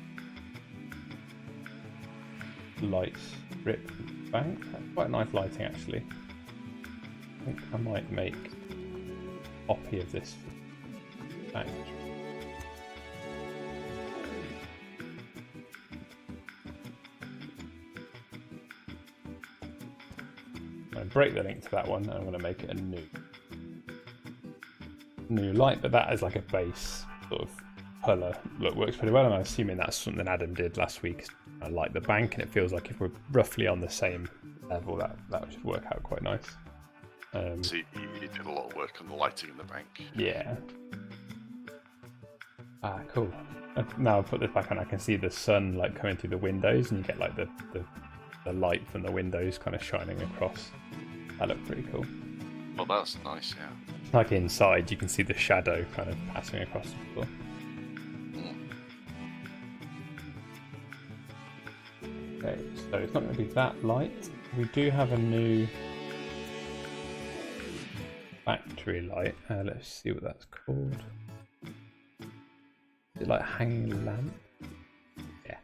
Lights strip bank. That's quite nice lighting, actually. I think I might make a copy of this bank. Break the link to that one, and I'm going to make it a new light, but that is like a base sort of colour look, works pretty well, and I'm assuming that's something Adam did last week. I like the bank, and it feels like if we're roughly on the same level, that should work out quite nice. So you did a lot of work on the lighting in the bank. Yeah. Cool. Now I've put this back on, I can see the sun like coming through the windows, and you get like the light from the windows kind of shining across. That looked pretty cool. Well, that's nice, yeah. Like inside, you can see the shadow kind of passing across the floor. Okay, so it's not going to be that light. We do have a new factory light. Let's see what that's called. Is it like hanging lamp? Yes.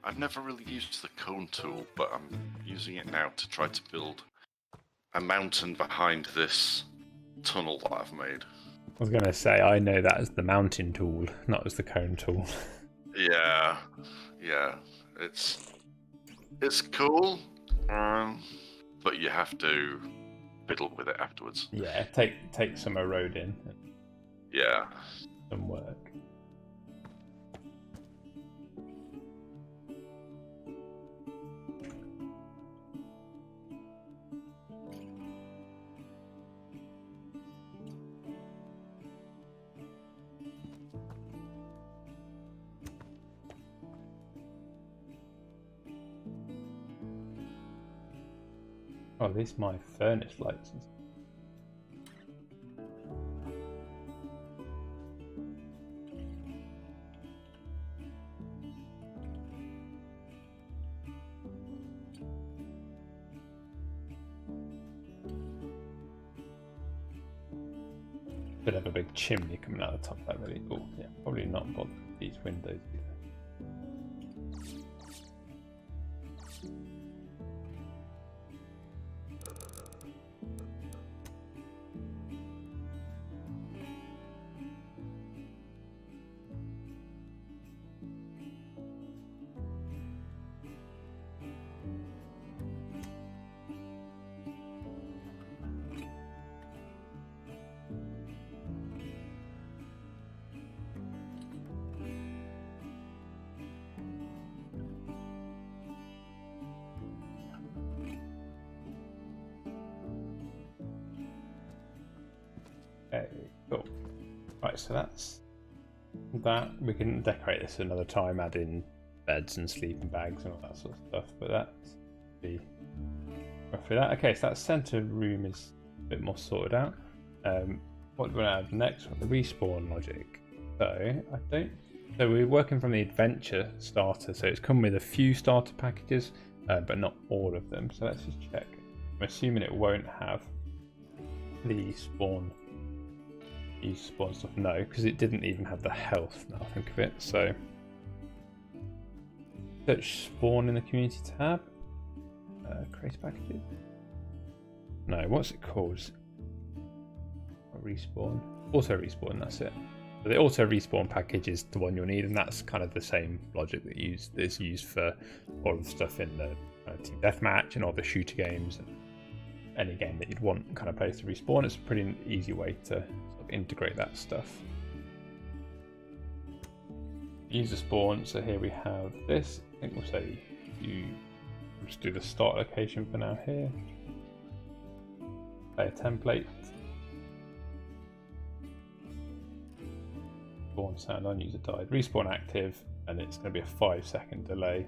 I've never really used the cone tool, but I'm using it now to try to build a mountain behind this tunnel that I've made. I was going to say, I know that as the mountain tool, not as the cone tool. Yeah. It's cool, but you have to fiddle with it afterwards. Yeah, take some eroding. Yeah. Some work. Oh, these my furnace lights. Could have a big chimney coming out of the top of that really. Oh yeah, probably not bother with these windows either. Okay, cool. Right, so that's that. We can decorate this another time, add in beds and sleeping bags and all that sort of stuff, but that's be roughly that. Okay, so that center room is a bit more sorted out. What do we add next? The respawn logic. So we're working from the adventure starter, so it's come with a few starter packages, but not all of them. So let's just check. I'm assuming it won't have the spawn stuff. No, because it didn't even have the health, now I think of it. So search spawn in the community tab. Crayta packages. No, what's it called? Respawn. Auto respawn, that's it. So the auto respawn package is the one you'll need, and that's kind of the same logic that is used for all of the stuff in the team deathmatch and all the shooter games and any game that you'd want kind of place to respawn. It's a pretty easy way to sort of integrate that stuff. User spawn. So here we have this. I think we'll say just do the start location for now here. Play a template. Spawn sound on, user died. Respawn active, and it's going to be a 5-second delay.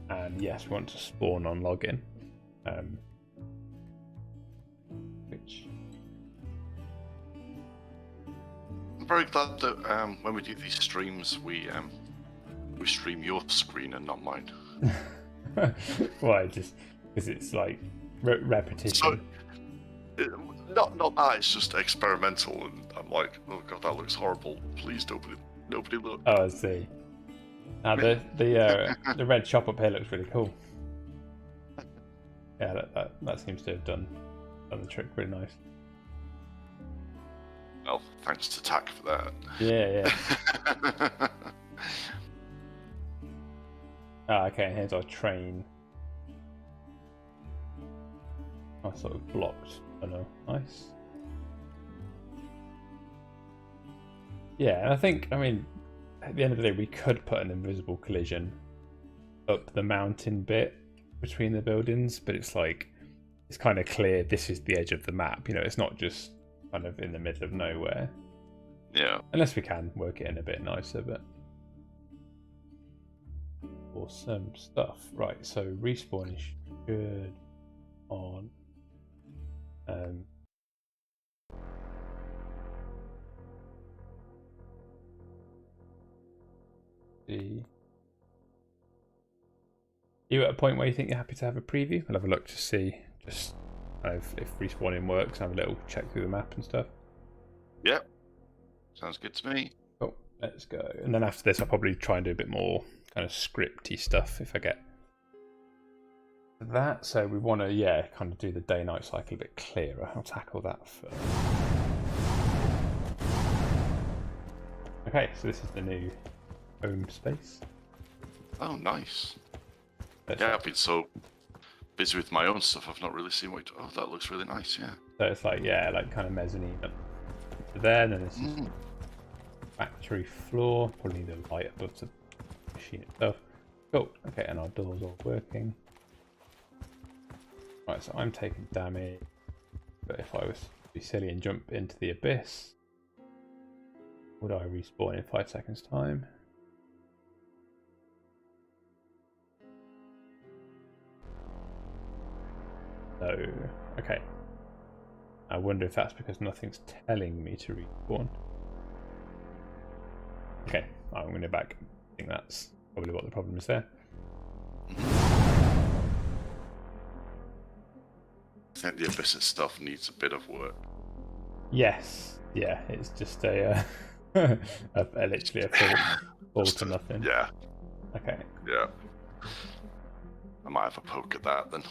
And yes, we want to spawn on login. Which I'm very glad that when we do these streams, we stream your screen and not mine. Why? Just because it's like repetition. So, not that, it's just experimental, and I'm like, oh god, that looks horrible. Please, nobody look. Oh, I see. Now the red shop up here looks really cool. Yeah, that seems to have done the trick really nice. Well, thanks to TAC for that. Yeah. Okay, here's our train. I sort of blocked. I know, nice. Yeah, and I mean, at the end of the day, we could put an invisible collision up the mountain bit between the buildings, but it's like, it's kind of clear this is the edge of the map, it's not just kind of in the middle of nowhere. Yeah. Unless we can work it in a bit nicer, but awesome stuff. Right, so respawn is good on you at a point where you think you're happy to have a preview? I'll have a look to see just if respawning works, have a little check through the map and stuff. Yep. Sounds good to me. Cool, let's go. And then after this, I'll probably try and do a bit more kind of scripty stuff if I get that. So we want to, kind of do the day-night cycle a bit clearer. I'll tackle that first. Okay, so this is the new home space. Oh, nice. I've been so busy with my own stuff, I've not really seen what. Oh, that looks really nice. Yeah. So it's like kind of mezzanine up to there, and then this is factory floor. Probably need a light above the machine itself. Cool. Okay, and our doors all working. Right, so I'm taking damage, but if I was to be silly and jump into the abyss, would I respawn in 5 seconds time? So, okay. I wonder if that's because nothing's telling me to respawn. Okay, I'm going to go back. I think that's probably what the problem is there. I think the Abyss stuff needs a bit of work. Yes, yeah, it's just a literally a fall to nothing. Yeah. Okay. Yeah. I might have a poke at that then.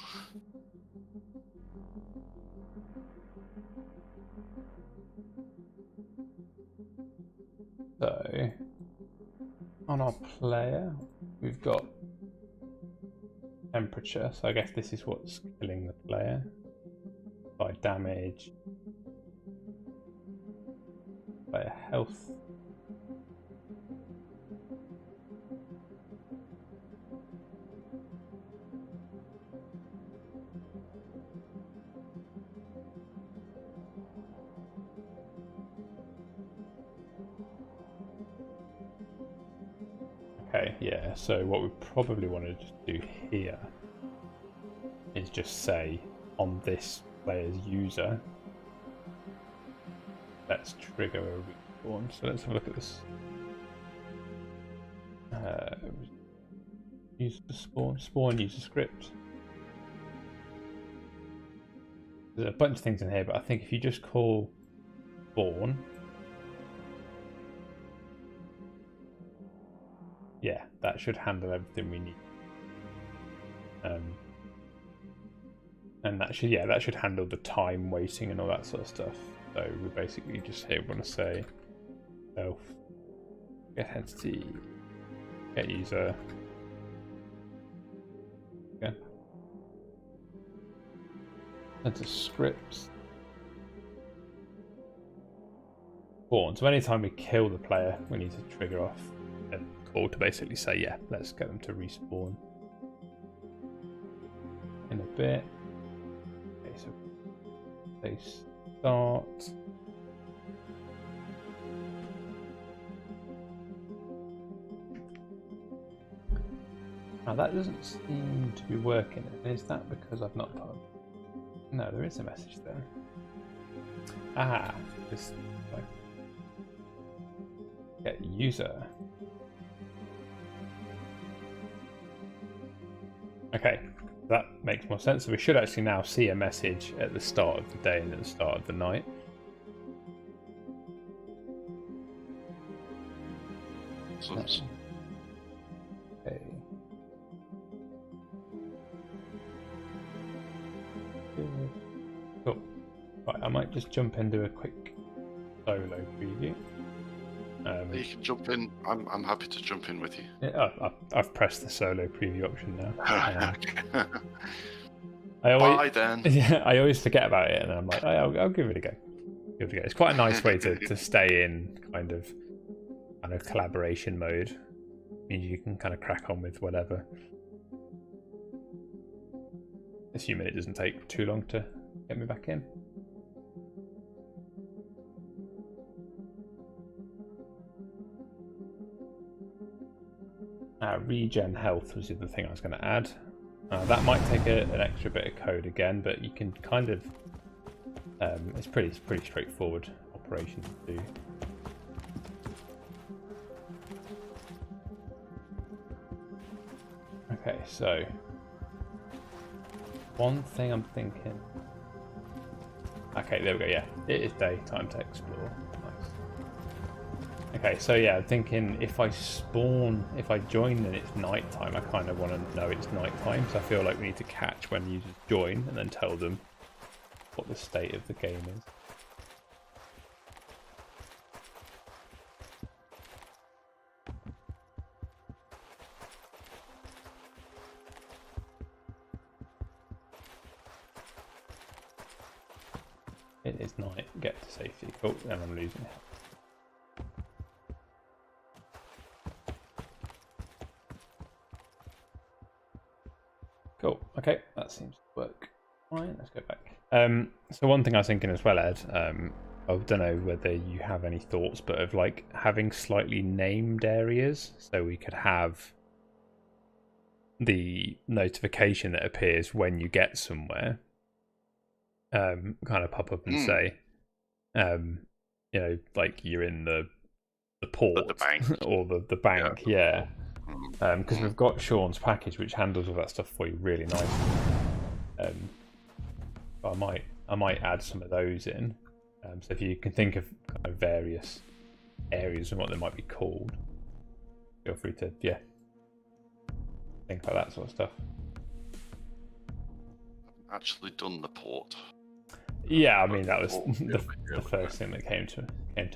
So, on our player, we've got temperature. So I guess this is what's killing the player by damage, by health. Okay, yeah, so what we probably want to just do here is just say on this player's user, let's trigger a respawn. So let's have a look at this. Use the spawn user script. There's a bunch of things in here, but I think if you just call spawn, yeah, that should handle everything we need. And that should handle the time waiting and all that sort of stuff. So we basically just here want to say self get entity get user again. Enter scripts spawn. So anytime we kill the player, we need to trigger off a call to basically say, yeah, let's get them to respawn in a bit. Okay, so they start. Now that doesn't seem to be working. Is that because I've not put? No, there is a message there. Ah, this like get user. Okay, that makes more sense. So we should actually now see a message at the start of the day and at the start of the night. Okay. Cool. Right, I might just jump into a quick solo preview. You can jump in. I'm happy to jump in with you. Yeah, I've pressed the solo preview option now. Bye then. Yeah, I always forget about it, and I'm like, I'll give it a go. Give it a go. It's quite a nice way to stay in kind of collaboration mode. Means you can kind of crack on with whatever. Assuming it doesn't take too long to get me back in. Regen health was the other thing I was going to add. That might take an extra bit of code again, but you can kind of it's pretty straightforward operation to do. Okay, so one thing I'm thinking. Okay, there we go. Yeah, it is day. Time to explore. Nice. Okay, so yeah, I'm thinking if I join and it's nighttime, I kind of want to know it's nighttime. So I feel like we need to catch when users join and then tell them what the state of the game is. It is night. Get to safety. Cool, and I'm losing it. Cool. Okay, that seems to work fine. Let's go back. So one thing I was thinking as well, Ed. I don't know whether you have any thoughts, but of like having slightly named areas, so we could have the notification that appears when you get somewhere kind of pop up and say, you know, like you're in the port the bank. or the bank, yeah. Because we've got Sean's package which handles all that stuff for you really nicely. I might add some of those in. So if you can think of kind of various areas and what they might be called, feel free to think about that sort of stuff. Actually done the port. Yeah, I mean that was the first thing that came to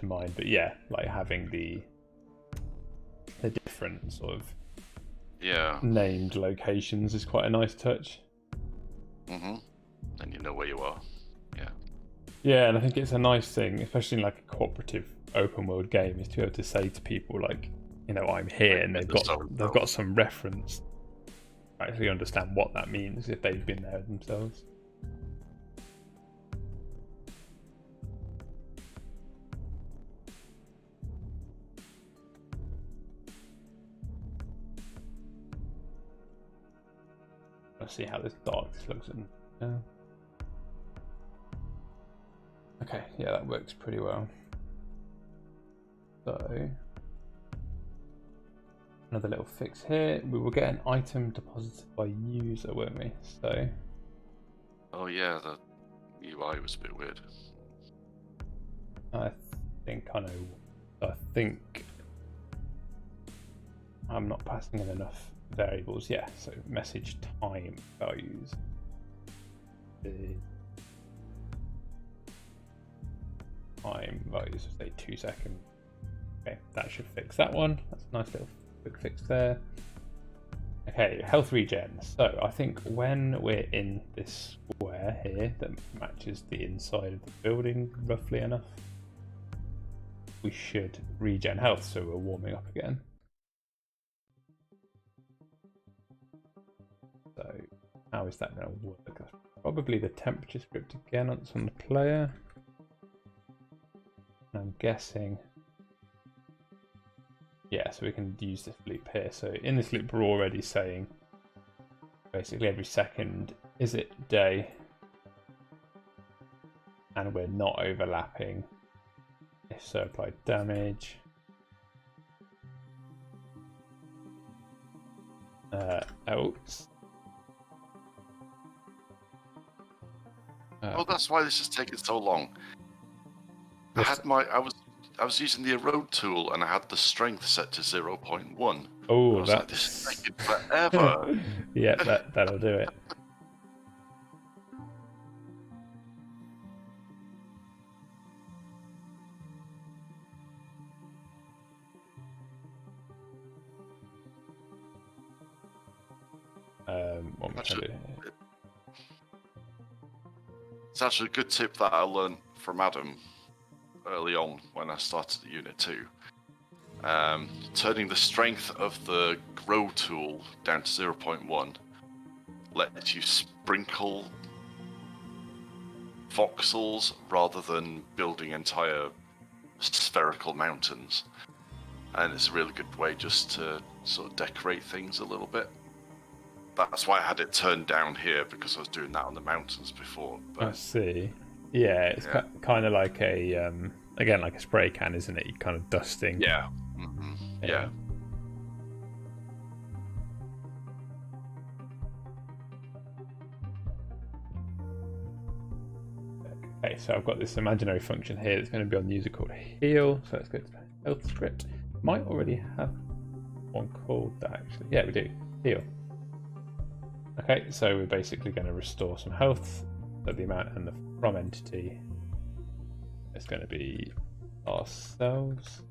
mind. But yeah, like having the different sort of named locations is quite a nice touch. And you know where you are. Yeah, and I think it's a nice thing, especially in like a cooperative open world game, is to be able to say to people like, you know, I'm here, and they've got some reference, actually understand what that means if they've been there themselves. Let's see how this dark looks in. Okay, yeah, that works pretty well. So, another little fix here. We will get an item deposited by user, won't we? So. Oh yeah, the UI was a bit weird. I think I know. I think I'm not passing in enough variables. Yeah, so message time values. Time values of say 2 seconds. Okay, that should fix that one. That's a nice little quick fix there. Okay, health regen. So I think when we're in this square here that matches the inside of the building roughly enough, we should regen health, so we're warming up again. So how is that going to work? That's probably the temperature script again on the player. I'm guessing, yeah, so we can use this loop here. So in this loop we're already saying basically every second is it day, and we're not overlapping. If so, applied damage. Else. Oh, that's why this is taking so long. I was using the erode tool and I had the strength set to 0.1. Oh, that's like, this is taking forever. Yeah, that'll do it. It's actually a good tip that I learned from Adam early on when I started the Unit 2. Turning the strength of the grow tool down to 0.1 lets you sprinkle voxels rather than building entire spherical mountains. And it's a really good way just to sort of decorate things a little bit. That's why I had it turned down here, because I was doing that on the mountains before. But, I see. Yeah, it's kind of like a again, like a spray can, isn't it? You're kind of dusting. Yeah. Mm-hmm. Yeah. Okay, so I've got this imaginary function here that's going to be on the user called heal. So let's go to the health script. Might already have one called that actually. Yeah, we do. Heal. Okay, so we're basically going to restore some health. So the amount and the from entity is going to be ourselves.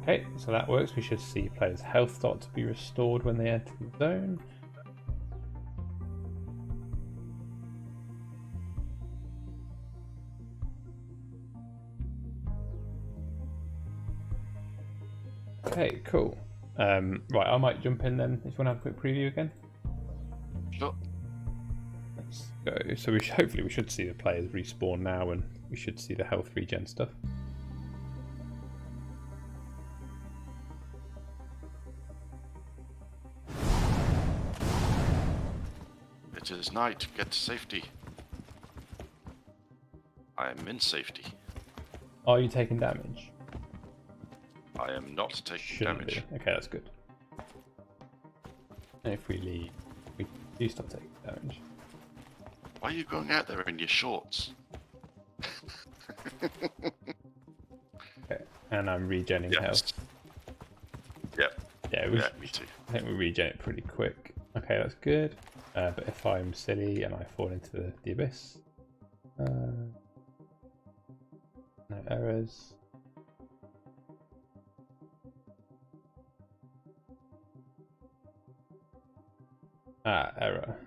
Okay, so that works. We should see players' health dot to be restored when they enter the zone. Okay, cool. Right, I might jump in then if you want to have a quick preview again. Sure. Let's go. So hopefully we should see the players respawn now, and we should see the health regen stuff. It is night. Get to safety. I am in safety. Are you taking damage? I am not taking Shouldn't damage. be. Okay, that's good. And if we leave, we do stop taking damage. Why are you going out there in your shorts? Okay, and I'm regenning health. Yep. Yeah, Me too. I think we regen it pretty quick. Okay, that's good. But if I'm silly and I fall into the abyss, no errors. Error.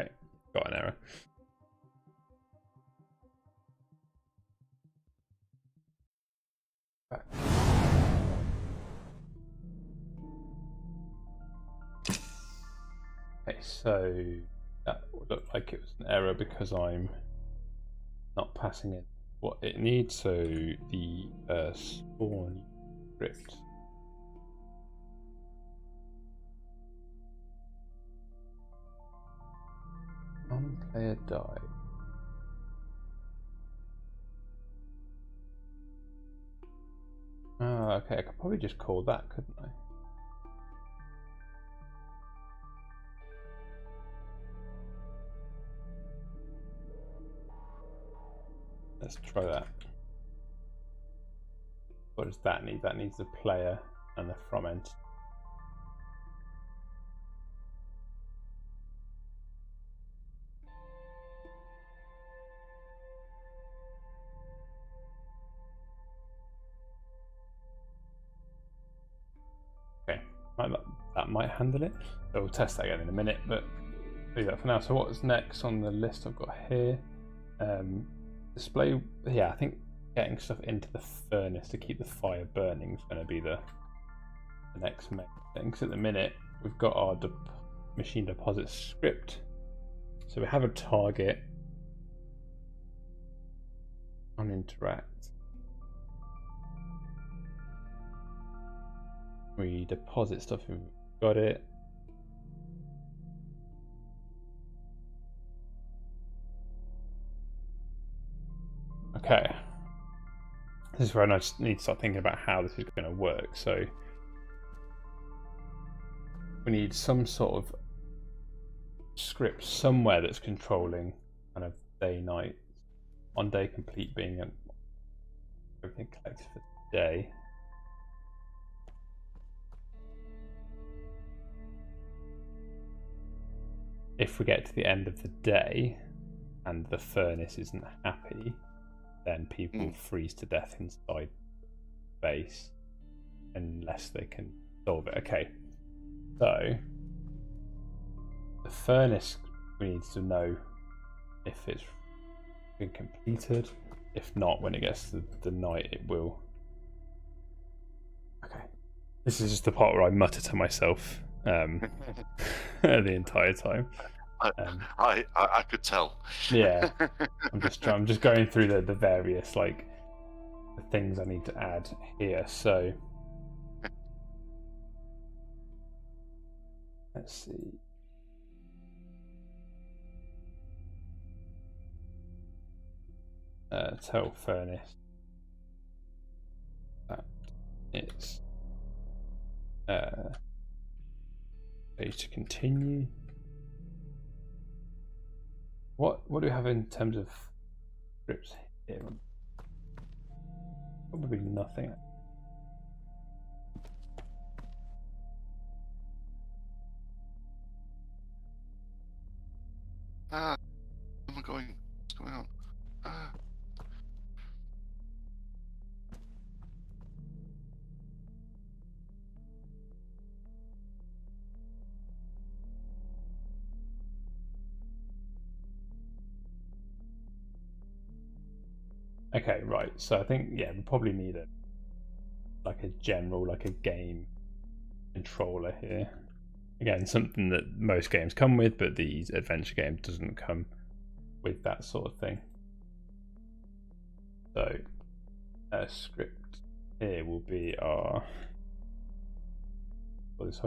Okay, got an error. Back. Okay, so that looked like it was an error because I'm not passing it what it needs. So the spawn script. Non-player died. Oh, okay, I could probably just call that, couldn't I? Let's try that. What does that need? That needs the player and the from end. Okay, that might handle it. So we'll test that again in a minute, but do that for now. So what's next on the list I've got here? Display. Yeah, I think getting stuff into the furnace to keep the fire burning is going to be the next main thing. Because at the minute we've got our machine deposit script. So we have a target on interact. We deposit stuff if we've got it. Okay. This is where I just need to start thinking about how this is going to work. So we need some sort of script somewhere that's controlling kind of day, night, on day complete being everything collected for the day. If we get to the end of the day and the furnace isn't happy, then people freeze to death inside base unless they can solve it. Okay, so the furnace, we need to know if it's been completed. If not, when it gets to the night, it will. Okay, this is just the part where I mutter to myself the entire time. I could tell. Yeah, I'm just going through the various the things I need to add here. So let's see. Tell furnace that it's ready to continue. What do we have in terms of scripts here? Probably nothing. Where am I going? What's going on? Okay, right. So I think we probably need a general a game controller here. Again, something that most games come with, but these adventure games doesn't come with that sort of thing. So a script here will be our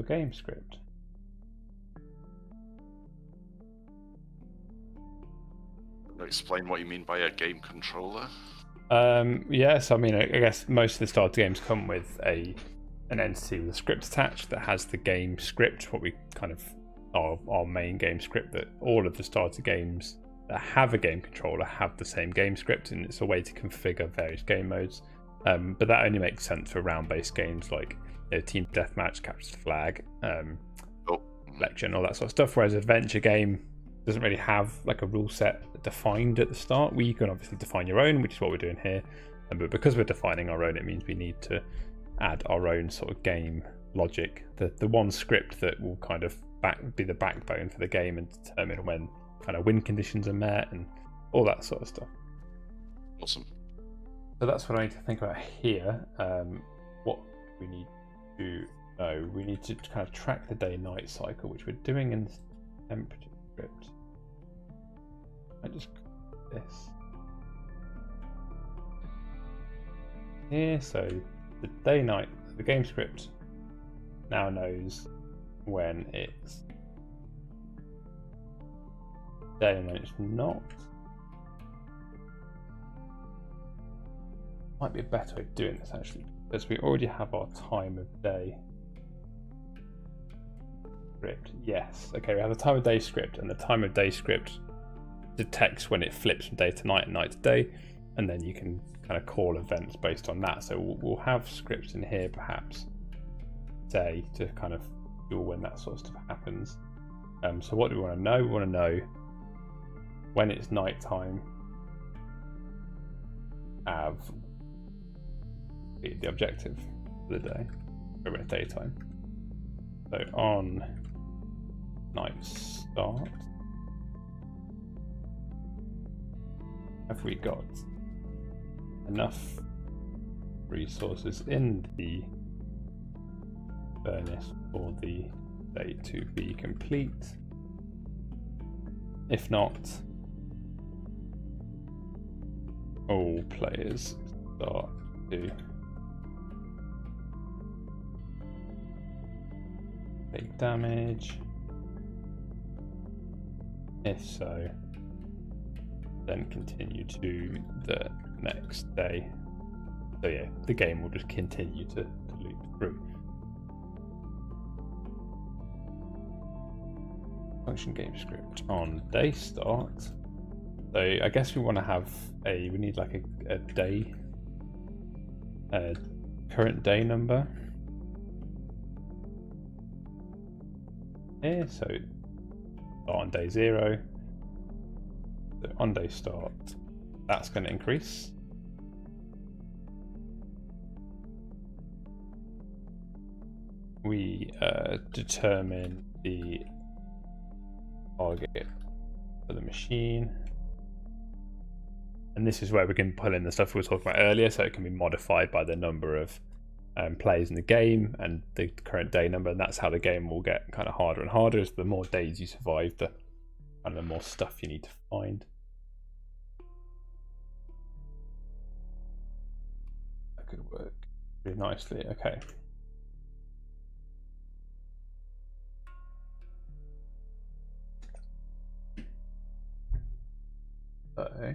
game script. explain what you mean by a game controller? Yes, I mean, I guess most of the starter games come with an entity with a script attached that has the game script, what we kind of our main game script. That all of the starter games that have a game controller have the same game script, and it's a way to configure various game modes. But that only makes sense for round-based games like Team Deathmatch, Capture the Flag, Election, all that sort of stuff. Whereas adventure game doesn't really have like a rule set defined at the start. We can obviously define your own, which is what we're doing here. But because we're defining our own, it means we need to add our own sort of game logic, the one script that will kind of be the backbone for the game and determine when kind of win conditions are met and all that sort of stuff. Awesome. So that's what I need to think about here. What we need to know, we need to kind of track the day-night cycle, which we're doing in temperature script. I just copy this here, so the day-night, the game script now knows when it's day and when it's not. Might be a better way of doing this actually, because we already have our time of day script. Yes, okay, we have the time of day script, and the time of day script detects when it flips from day to night and night to day, and then you can kind of call events based on that. So we'll have scripts in here perhaps say to kind of do when that sort of stuff happens. So what do we want to know? We want to know when it's night time, have the objective for the day, or when it's daytime. So on night start, have we got enough resources in the furnace for the day to be complete? If not, all players start to take damage. If so, then continue to the next day. So yeah, the game will just continue to loop through. Function game script on day start. So I guess we want to have we need like a day, current day number here. So start on day 0. So on day start, that's going to increase. We determine the target for the machine. And this is where we can pull in the stuff we were talking about earlier, so it can be modified by the number of players in the game and the current day number, and that's how the game will get kind of harder and harder. As the more days you survive, the more stuff you need to find. That could work pretty nicely. Okay. So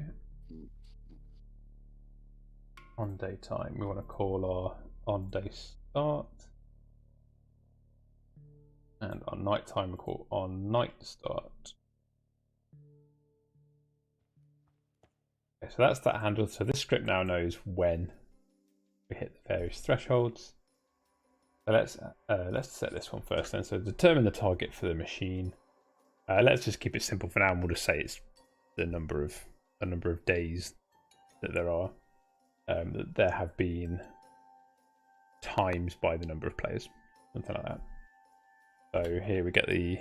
on daytime, we want to call our on day start, and on nighttime we call on night start. Okay, so that's that handled. So this script now knows when we hit the various thresholds. So let's set this one first then. So determine the target for the machine. Let's just keep it simple for now, and we'll just say it's the number of days that there are. That there have been times by the number of players, something like that. So here we get the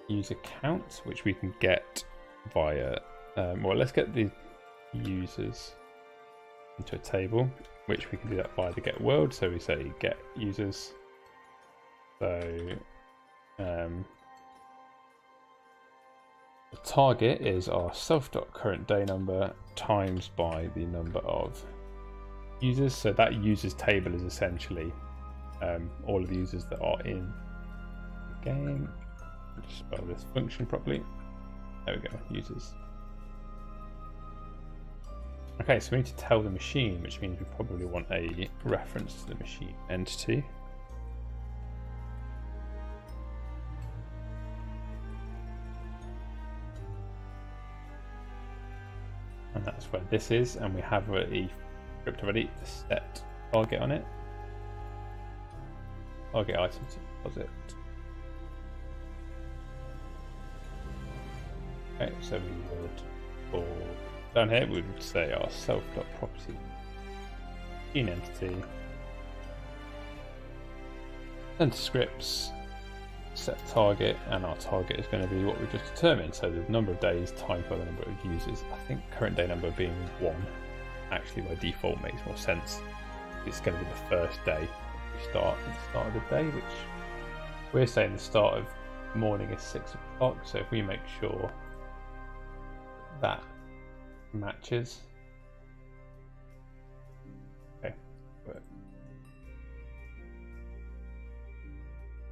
user count, which we can get via well, let's get the users into a table, which we can do that via the get world. So we say get users. So the target is our self.current day number times by the number of users. So that users table is essentially all of the users that are in the game. I'll just spell this function properly. There we go, users. Okay, so we need to tell the machine, which means we probably want a reference to the machine entity. And that's where this is, and we have a script already to set target on it. Target item to deposit. Okay, so we would, for down here, we would say our self.property machine entity, enter scripts, set target, and our target is going to be what we just determined. So the number of days times by the number of users. I think current day number being 1 actually by default makes more sense. It's going to be the first day we start at the start of the day, which we're saying the start of morning is 6 o'clock. So if we make sure that matches. Okay.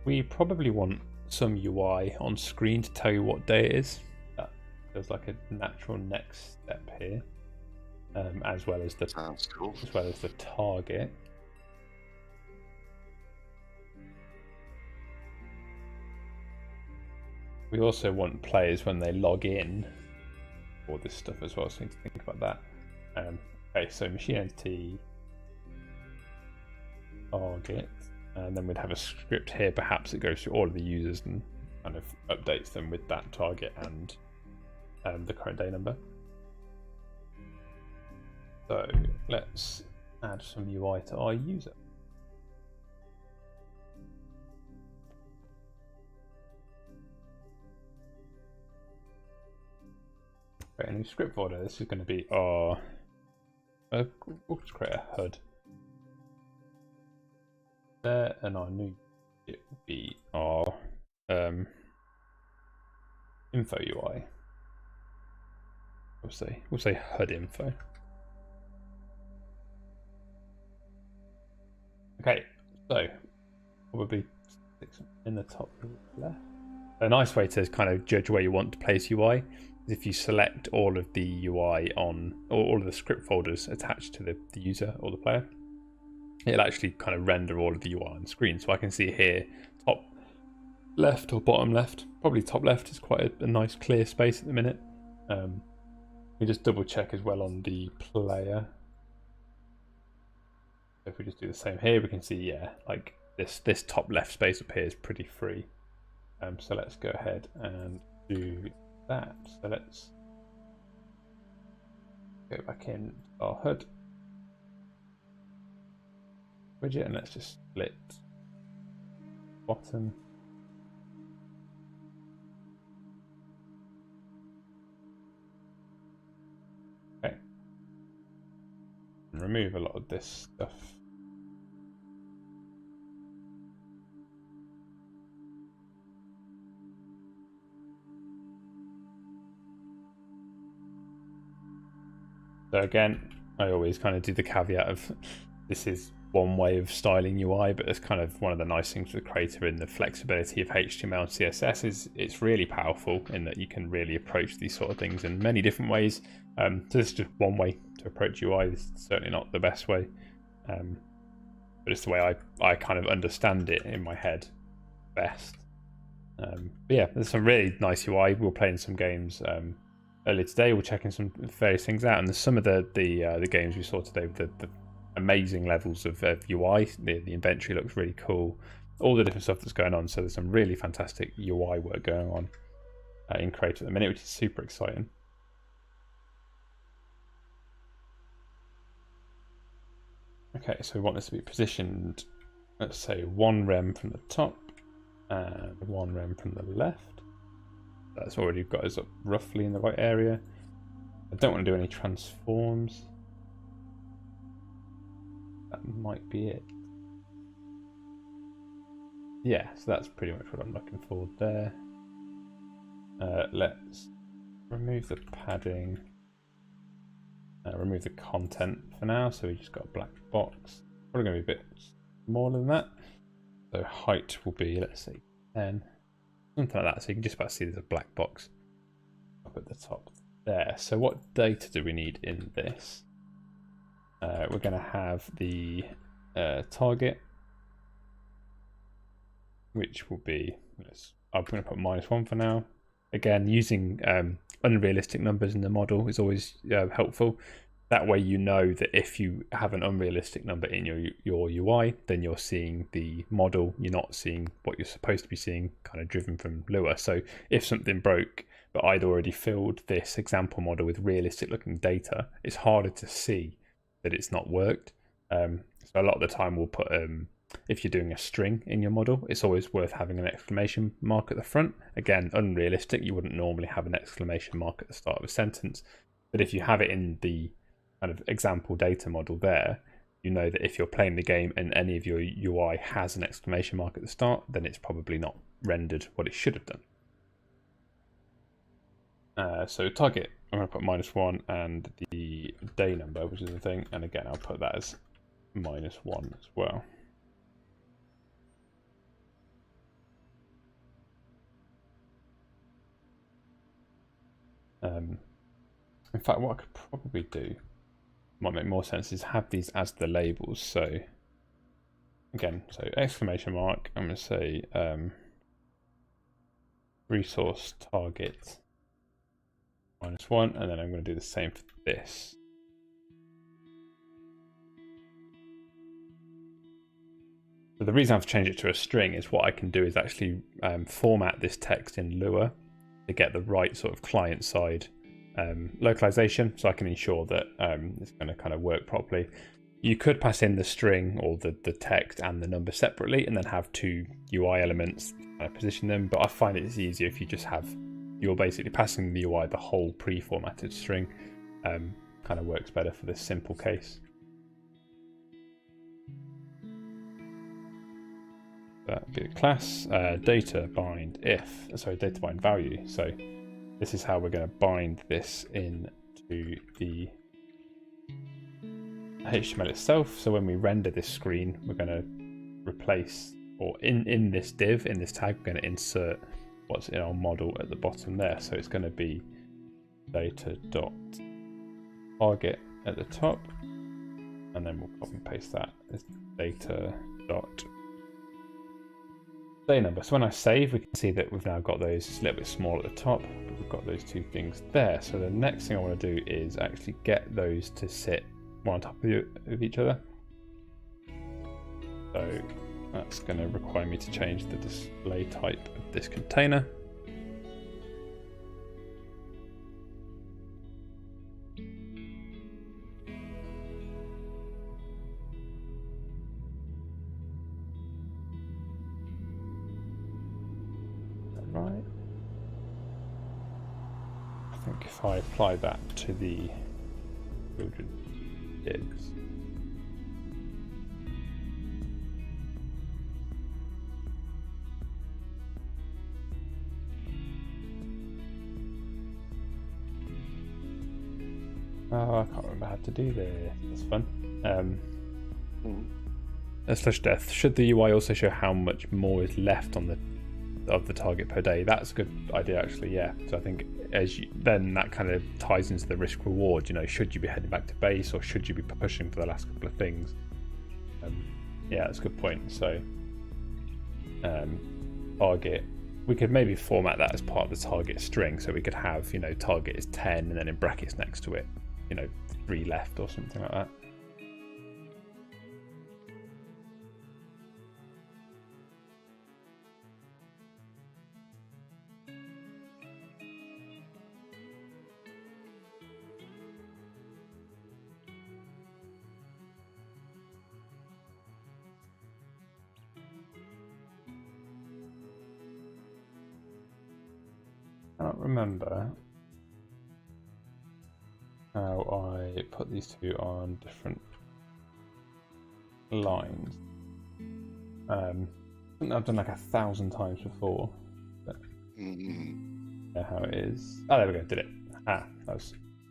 We probably want some UI on screen to tell you what day it is. There's like a natural next step here, as well as the Sounds cool. as well as the target. We also want players when they log in. All this stuff as well, so we need to think about that. Okay, so machine entity target, and then we'd have a script here perhaps that goes through all of the users and kind of updates them with that target and the current day number. So let's add some UI to our user. Create a new script folder. This is going to be our. We'll just create a HUD there, and our new it will be our info UI. We'll say HUD info. Okay, so probably in the top left. A nice way to kind of judge where you want to place UI. If you select all of the UI on, or all of the script folders attached to the user or the player, it'll actually kind of render all of the UI on screen. So I can see here, top left or bottom left, probably top left is quite a nice clear space at the minute. We just double check as well on the player. If we just do the same here, we can see, yeah, like this top left space up here is pretty free. So let's go ahead and do that. So let's go back in our HUD widget and let's just split bottom. Okay. And remove a lot of this stuff. So again, I always kind of do the caveat of this is one way of styling UI, but it's kind of one of the nice things with Crayta in the flexibility of HTML and CSS is it's really powerful in that you can really approach these sort of things in many different ways. So this is just one way to approach UI. This is certainly not the best way, but it's the way I kind of understand it in my head best. But yeah, there's some really nice UI. We're playing some games earlier today. We're checking some various things out, and there's some of the games we saw today with the amazing levels of UI. The inventory looks really cool. All the different stuff that's going on. So there's some really fantastic UI work going on in Crayta at the minute, which is super exciting. Okay, so we want this to be positioned, let's say 1 rem from the top and 1 rem from the left. That's already got us up roughly in the right area. I don't want to do any transforms. That might be it. Yeah, so that's pretty much what I'm looking for there. Let's remove the padding. Remove the content for now, so we just got a black box. Probably going to be a bit smaller than that. So height will be, let's say, 10. Something like that, so you can just about see there's a black box up up at the top there. So what data do we need in this? We're going to have the target, which will be, I'm going to put -1 for now. Again, using unrealistic numbers in the model is always helpful. That way you know that if you have an unrealistic number in your UI, then you're seeing the model, you're not seeing what you're supposed to be seeing, kind of driven from Lua. So if something broke, but I'd already filled this example model with realistic looking data, it's harder to see that it's not worked. So a lot of the time we'll put, if you're doing a string in your model, it's always worth having an exclamation mark at the front. Again, unrealistic, you wouldn't normally have an exclamation mark at the start of a sentence. But if you have it in the kind of example data model there, you know that if you're playing the game and any of your UI has an exclamation mark at the start, then it's probably not rendered what it should have done. So target, I'm going to put -1 and the day number, which is the thing. And again, I'll put that as -1 as well. In fact, what I could probably do, might make more sense, is have these as the labels. So again, so exclamation mark, I'm going to say resource target -1, and then I'm going to do the same for this. So the reason I've changed it to a string is what I can do is actually format this text in Lua to get the right sort of client side localization, so I can ensure that it's going to kind of work properly. You could pass in the string or the text and the number separately and then have two UI elements and position them, but I find it's easier if you just have, you're basically passing the UI the whole pre-formatted string. Kind of works better for this simple case. That would be the class data bind data bind value. So this is how we're going to bind this into the HTML itself. So when we render this screen, we're going to replace, or in this div, in this tag, we're going to insert what's in our model at the bottom there. So it's going to be data.target at the top, and then we'll copy and paste that as data.day number. So when I save, we can see that we've now got those. It's a little bit small at the top, but we've got those two things there. So the next thing I want to do is actually get those to sit one on top of each other. So that's going to require me to change the display type of this container. Right. I think if I apply that to the children divs, oh, I can't remember how to do this. That's fun. Slash death. Should the UI also show how much more is left on the target per day? That's a good idea, actually. Yeah. So I think then that kind of ties into the risk reward. You know, should you be heading back to base or should you be pushing for the last couple of things? Yeah, that's a good point. So target, we could maybe format that as part of the target string, so we could have, you know, target is 10 and then in brackets next to it, you know, 3 left or something like that. I don't remember how I put these two on different lines. I think I've done like 1,000 times before, but yeah, how it is. Oh, there we go, did it.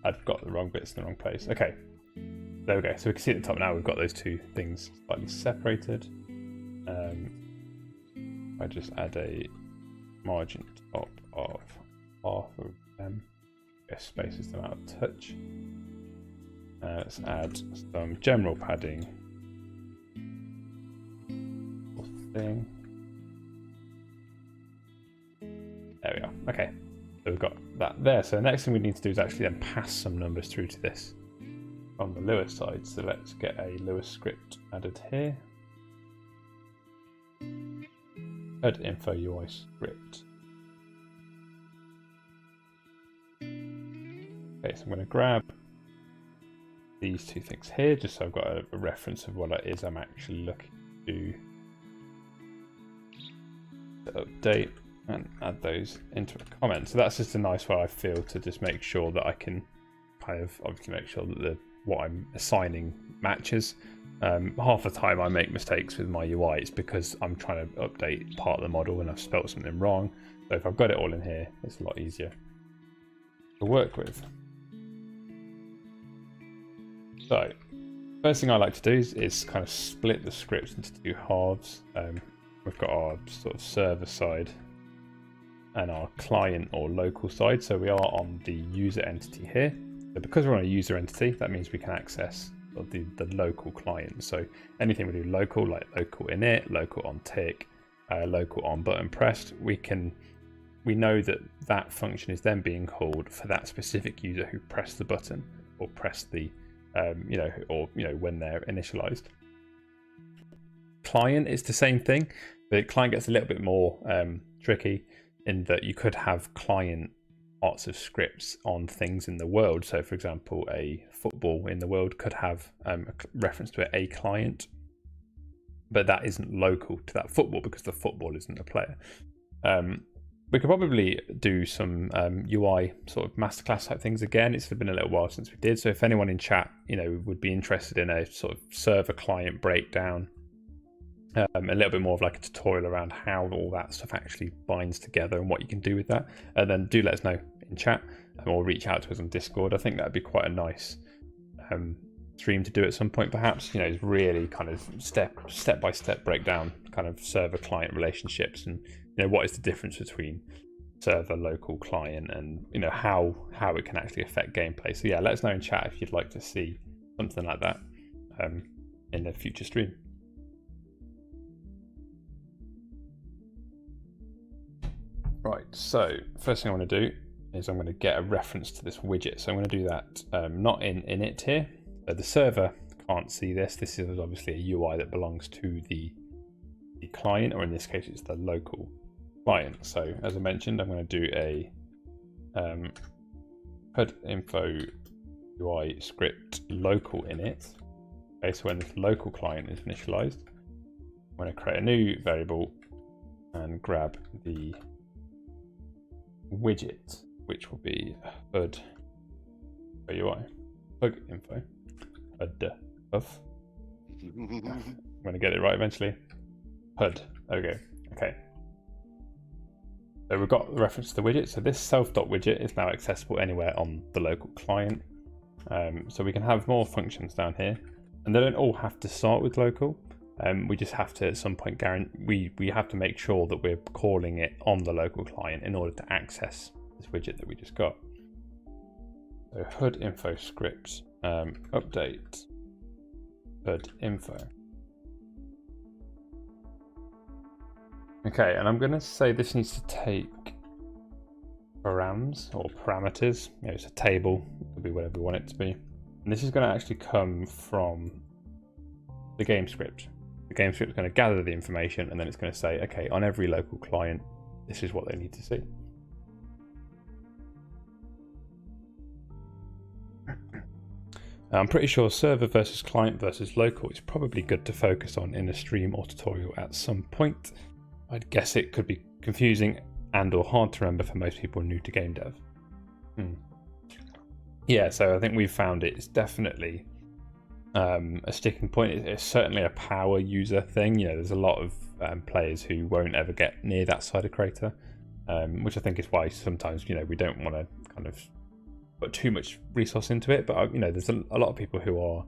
I've got the wrong bits in the wrong place. Okay, there we go. So we can see at the top now we've got those two things slightly separated. I just add a margin top of half of them. space system out of touch. Let's add some general padding. Thing. There we are. Okay, so we've got that there. So the next thing we need to do is actually then pass some numbers through to this on the Lewis side. So let's get a Lewis script added here. Add info UI script. Okay, so I'm going to grab these two things here, just so I've got a reference of what it is I'm actually looking to update, and add those into a comment. So that's just a nice way I feel to just make sure that I can kind of obviously make sure that what I'm assigning matches. Half the time I make mistakes with my UI, it's because I'm trying to update part of the model and I've spelt something wrong. So if I've got it all in here, it's a lot easier to work with. So first thing I like to do is kind of split the scripts into two halves. We've got our sort of server side and our client or local side. So we are on the user entity here. So because we're on a user entity, that means we can access the local client. So anything we do local, like local init, local on tick, local on button pressed, we know that that function is then being called for that specific user who pressed the button or pressed the when they're initialized. Client is the same thing. The client gets a little bit more tricky in that you could have client parts of scripts on things in the world. So for example, a football in the world could have a reference to a client, but that isn't local to that football because the football isn't a player. We could probably do some UI sort of masterclass type things again. It's been a little while since we did. So if anyone in chat, would be interested in a sort of server client breakdown, a little bit more of like a tutorial around how all that stuff actually binds together and what you can do with that, then do let us know in chat or reach out to us on Discord. I think that'd be quite a nice stream to do at some point, perhaps. It's really kind of step by step breakdown kind of server client relationships, and what is the difference between server, local, client, and how it can actually affect gameplay. So yeah, let us know in chat if you'd like to see something like that in a future stream. Right, so first thing I want to do is I'm going to get a reference to this widget. So I'm going to do that not in init here. So the server can't see this. This is obviously a UI that belongs to the client, or in this case it's the local client. So as I mentioned, I'm going to do a put info UI script local init. Okay, so when this local client is initialized, I'm going to create a new variable and grab the widget, which will be HUD UI, plug info, HUD of. I'm going to get it right eventually. HUD. Okay. So we've got the reference to the widget. So this self.widget is now accessible anywhere on the local client. So we can have more functions down here, and they don't all have to start with local. We just have to at some point we have to make sure that we're calling it on the local client in order to access this widget that we just got. So HUD info script update HUD info. Okay, and I'm going to say this needs to take params or parameters. It's a table, it could be whatever we want it to be. And this is going to actually come from the game script. The game script is going to gather the information, and then it's going to say, okay, on every local client, this is what they need to see. I'm pretty sure server versus client versus local is probably good to focus on in a stream or tutorial at some point. I'd guess it could be confusing and or hard to remember for most people new to game dev. Yeah, so I think we've found it's definitely a sticking point. It's certainly a power user thing. There's a lot of players who won't ever get near that side of Crayta, which I think is why sometimes we don't want to kind of put too much resource into it. But there's a lot of people who are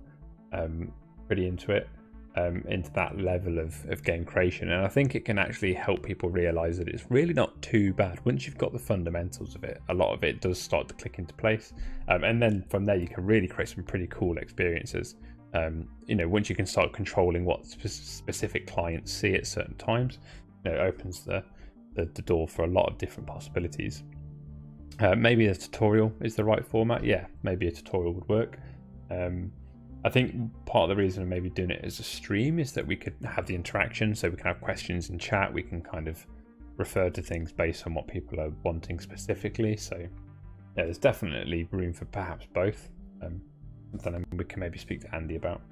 pretty into it. into that level of game creation. And I think it can actually help people realize that it's really not too bad. Once you've got the fundamentals of it, a lot of it does start to click into place. And then from there, you can really create some pretty cool experiences. Once you can start controlling what specific clients see at certain times, it opens the door for a lot of different possibilities. Maybe a tutorial is the right format. Yeah, maybe a tutorial would work. I think part of the reason of maybe doing it as a stream is that we could have the interaction, so we can have questions in chat, we can kind of refer to things based on what people are wanting specifically. So yeah, there's definitely room for perhaps both. Something we can maybe speak to Andy about.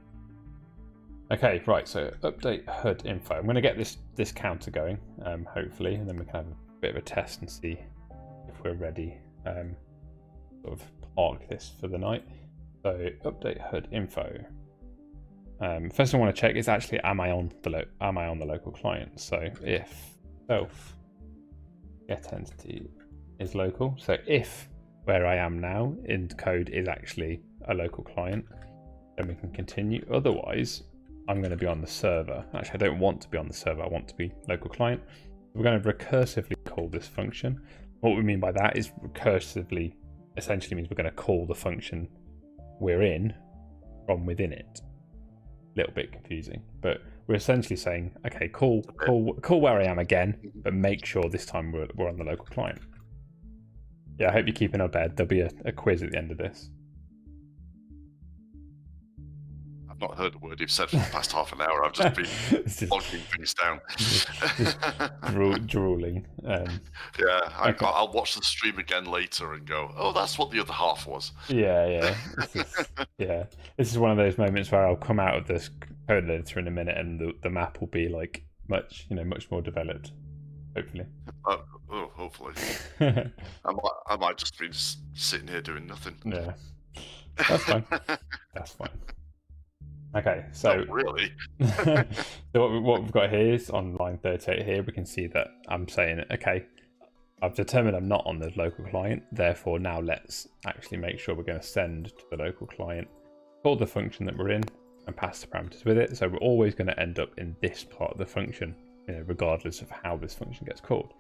Okay, right, so update HUD info. I'm going to get this counter going, hopefully, and then we can have a bit of a test and see if we're ready. Sort of park this for the night. So update HUD info. First thing I want to check is actually am I on the local client? So if self get entity is local, so if where I am now in code is actually a local client, then we can continue. Otherwise, I'm going to be on the server. Actually, I don't want to be on the server. I want to be local client. We're going to recursively call this function. What we mean by that is recursively essentially means we're going to call the function we're in from within it. A little bit confusing, but we're essentially saying, okay, call where I am again, but make sure this time we're on the local client. Yeah, I hope you're keeping up, Ed. There'll be a quiz at the end of this. I've not heard a word you've said for the past half an hour. I've just been logging things down. Drooling. I'll watch the stream again later and go, oh, that's what the other half was. Yeah. This is one of those moments where I'll come out of this code editor in a minute and the map will be like much more developed, hopefully. Hopefully. I might just be sitting here doing nothing. Yeah, that's fine. That's fine. Okay, so really. So what we've got here is on line 38 here, we can see that I'm saying, okay, I've determined I'm not on the local client, therefore now let's actually make sure we're going to send to the local client, call the function that we're in, and pass the parameters with it. So we're always going to end up in this part of the function, regardless of how this function gets called.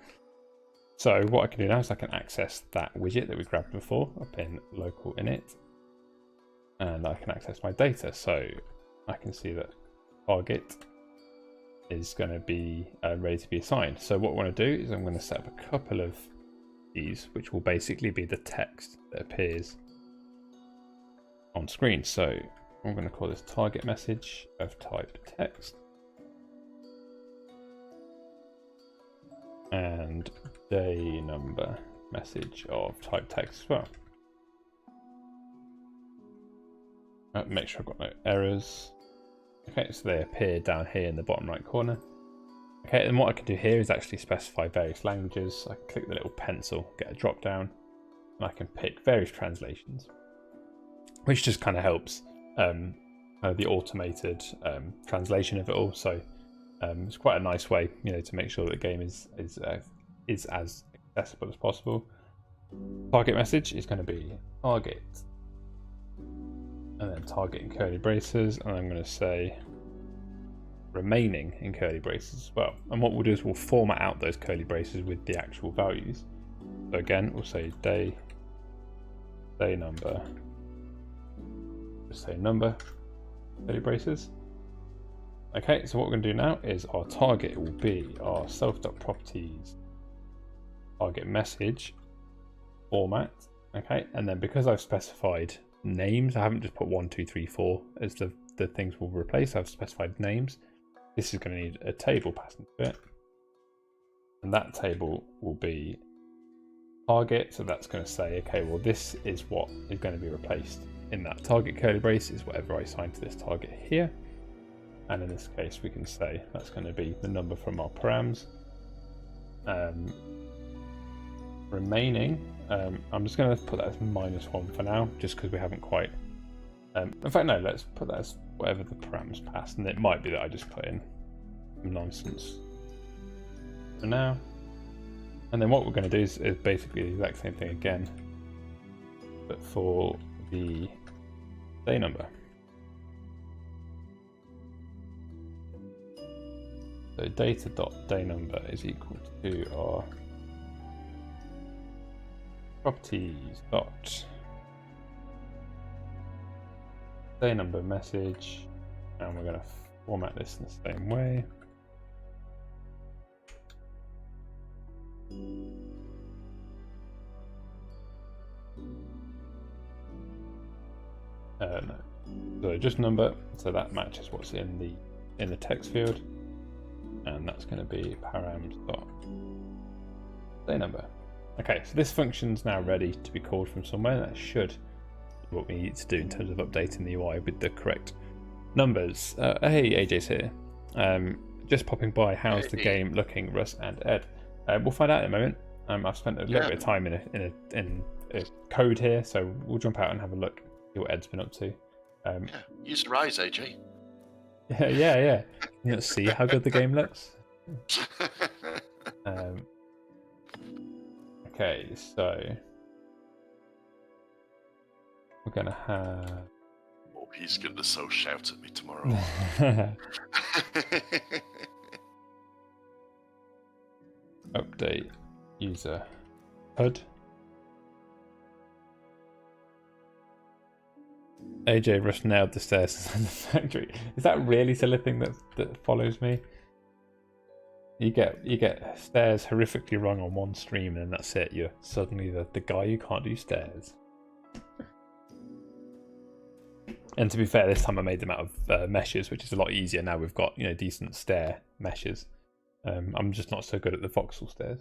So what I can do now is I can access that widget that we grabbed before up in local init, and I can access my data. So I can see that target is going to be ready to be assigned. So what I want to do is I'm going to set up a couple of these, which will basically be the text that appears on screen. So I'm going to call this target message of type text, and day number message of type text as well. Make sure I've got no errors. Okay, so they appear down here in the bottom right corner. Okay, and what I can do here is actually specify various languages. I can click the little pencil, get a drop down, and I can pick various translations, which just kind of helps the automated translation of it all. So it's quite a nice way, to make sure that the game is as accessible as possible. Target message is going to be target, and then target in curly braces, and I'm going to say remaining in curly braces as well. And what we'll do is we'll format out those curly braces with the actual values. So again, we'll say day number, just say number, curly braces. Okay, so what we're going to do now is our target will be our self.properties target message format. Okay, and then because I've specified names, I haven't just put 1, 2, 3, 4 as the things we'll replace. I've specified names. This is going to need a table passed into it, and that table will be target. So that's going to say, okay, well, this is what is going to be replaced in that target curly brace is whatever I assign to this target here. And in this case, we can say that's going to be the number from our params. Remaining, I'm just going to put that as -1 for now, just because we haven't quite. In fact, no, let's put that as whatever the params pass, and it might be that I just put in some nonsense for now. And then what we're going to do is basically the exact same thing again, but for the day number. So data.day number is equal to our properties dot day number message, and we're going to format this in the same way. No, so just number, so that matches what's in the text field, and that's going to be params.day number. Okay, so this function's now ready to be called from somewhere. That should be what we need to do in terms of updating the UI with the correct numbers. Hey, AJ's here. Just popping by. How's the game looking, Russ and Ed? We'll find out in a moment. I've spent a little bit of time in a code here, so we'll jump out and have a look. See what Ed's been up to. Use your eyes, AJ. Yeah. Let's see how good the game looks. Okay, so we're gonna have. Oh, he's gonna so shout at me tomorrow. Update user HUD. AJ Rush nailed the stairs in the factory. Is that really still a thing that follows me? You get stairs horrifically wrong on one stream, and then that's it. You're suddenly the guy who can't do stairs. And to be fair, this time I made them out of meshes, which is a lot easier now. We've got decent stair meshes. I'm just not so good at the voxel stairs.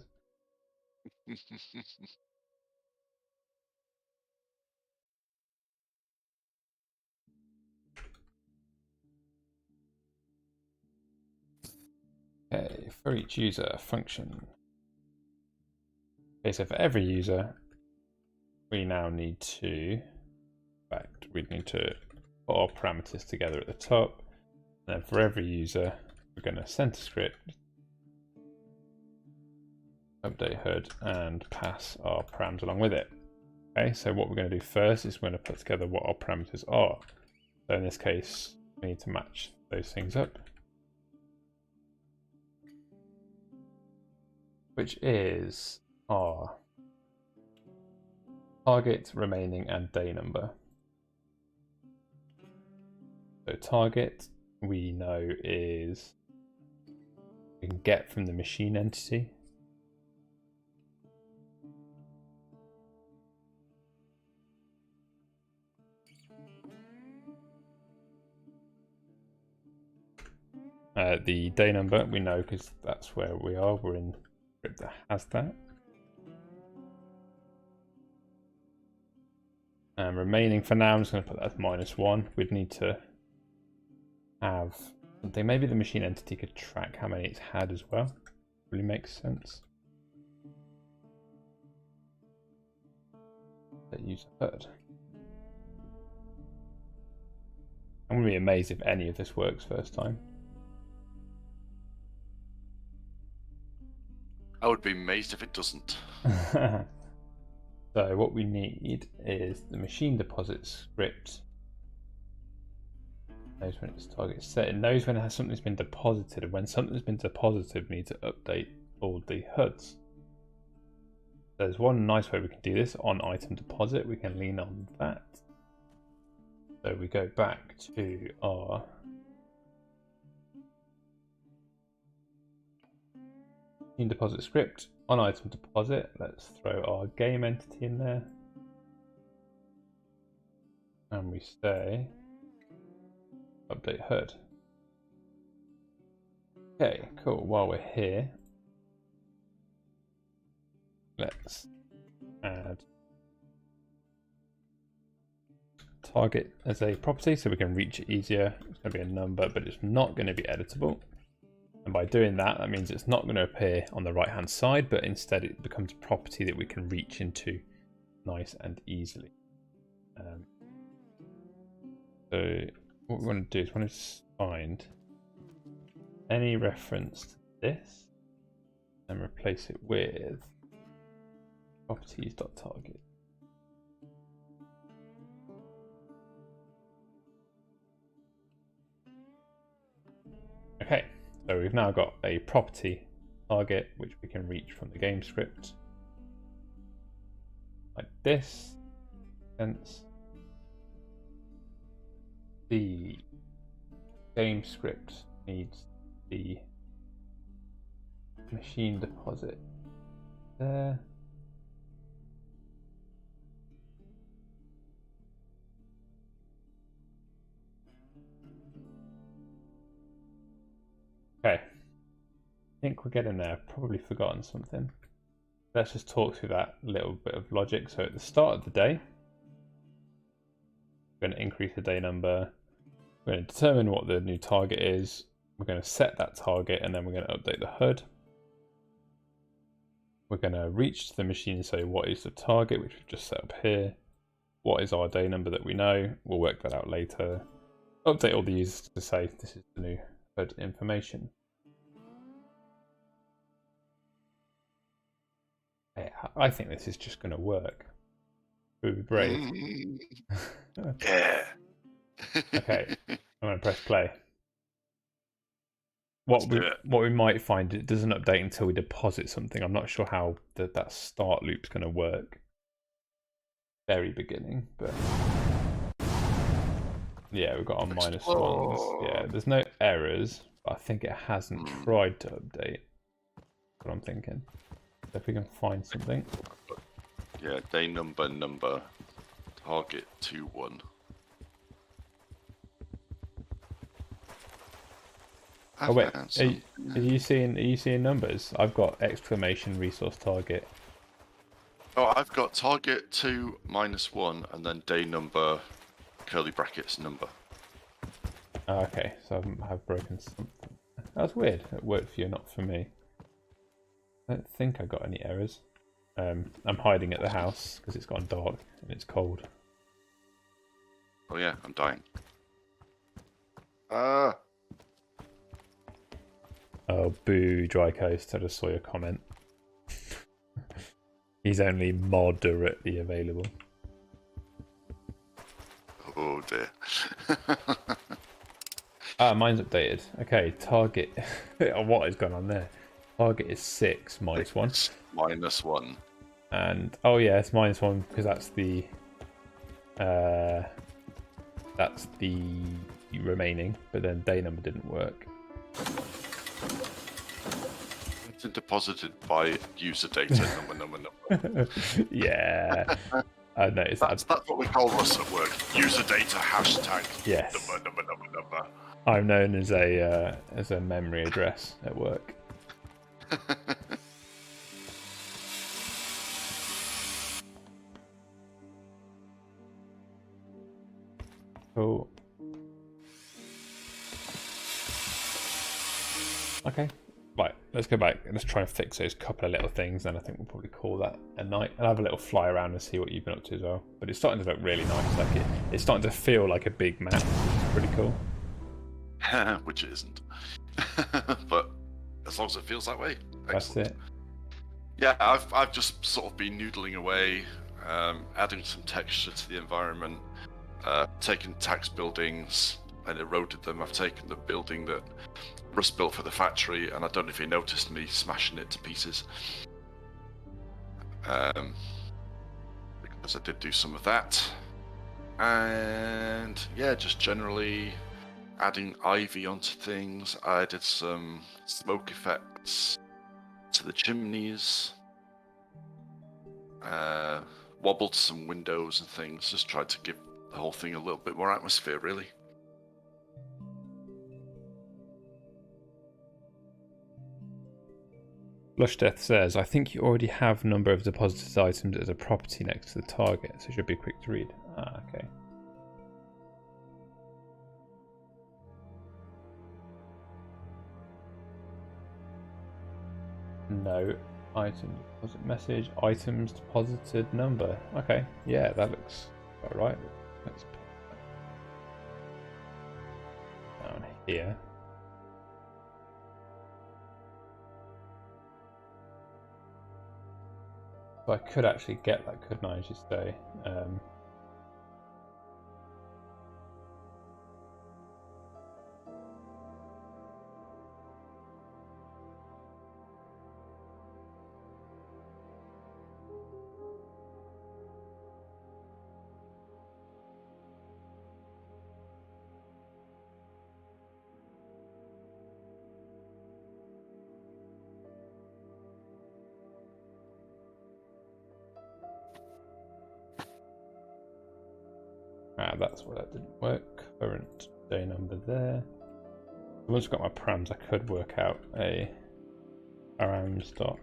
Okay, for each user function. Okay, so for every user, we now need to, in fact, we need to put our parameters together at the top. And then for every user, we're going to center script, update HUD, and pass our params along with it. Okay, so what we're going to do first is we're going to put together what our parameters are. So in this case, we need to match those things up, which is our target, remaining, and day number. So target, we know is we can get from the machine entity. The day number we know because that's where we are. We're in script that has that. And remaining for now, I'm just going to put that as -1. We'd need to have something. Maybe the machine entity could track how many it's had as well. Really makes sense. That user HUD. I'm going to be amazed if any of this works first time. I would be amazed if it doesn't. So what we need is the machine deposit script. Knows when its target set. It knows when something's been deposited, and when something's been deposited, we need to update all the HUDs. There's one nice way we can do this on item deposit. We can lean on that. So we go back to our machine deposit script. On item deposit, let's throw our game entity in there. And we say update HUD. Okay, cool. While we're here, let's add target as a property so we can reach it easier. It's going to be a number, but it's not going to be editable. And by doing that, that means it's not going to appear on the right hand side, but instead it becomes a property that we can reach into nice and easily. So what we want to do is we want to find any reference to this and replace it with properties.target. Okay. So we've now got a property target which we can reach from the game script like this. Hence, the game script needs the machine deposit there. Okay, I think we're getting there. Probably forgotten something. Let's just talk through that little bit of logic. So at the start of the day, we're going to increase the day number. We're going to determine what the new target is. We're going to set that target, and then we're going to update the HUD. We're going to reach to the machine and say what is the target, which we've just set up here. What is our day number that we know? We'll work that out later. Update all the users to say this is the new HUD information. I think this is just going to work. We'll be brave. Yeah. Okay, I'm going to press play. What we might find, it doesn't update until we deposit something. I'm not sure how that start loop's going to work. Very beginning, but yeah, we've got our -1s. Yeah, there's no errors, but I think it hasn't tried to update. That's what I'm thinking. So if we can find something. Yeah, day number, target 2-1. Oh wait, are you seeing numbers? I've got exclamation resource target. Oh, I've got target 2 -1 and then day number curly brackets number. Oh, okay, so I've broken something. That's weird. It worked for you, not for me. I don't think I got any errors. I'm hiding at the house because it's gone dark and it's cold. Oh yeah, I'm dying. Oh, boo, Dry Coast. I just saw your comment. He's only moderately available. Oh dear. Mine's updated. Okay, target. What is going on there? Target is 6 -1. -1. And oh yeah, it's -1 because that's the remaining. But then day number didn't work. It's deposited by user data number. Yeah. I noticed that's what we call Russ at work. User data hashtag yes. number. I'm known as a memory address at work. Cool. Okay. Right, let's go back. Let's try and fix those couple of little things, and I think we'll probably call that a night. I'll have a little fly around and see what you've been up to as well. But it's starting to look really nice. Like it's starting to feel like a big map, which is pretty cool. Which it isn't. But as long as it feels that way, excellent. That's it. Yeah, I've just sort of been noodling away, adding some texture to the environment, taken tax buildings and eroded them. I've taken the building that Russ built for the factory, and I don't know if you noticed me smashing it to pieces. Because I did do some of that. And yeah, just generally adding ivy onto things. I did some smoke effects to the chimneys. Wobbled some windows and things. Just tried to give the whole thing a little bit more atmosphere, really. Blush Death says, I think you already have number of deposited items as a property next to the target, so it should be quick to read. Ah, okay. No. Item deposit message. Items deposited number. Okay. Yeah, that looks about right. Let's put that down here. So I could actually get that, couldn't I, as you say? That's why that didn't work. Current day number there. Once I've got my params, I could work out a params dot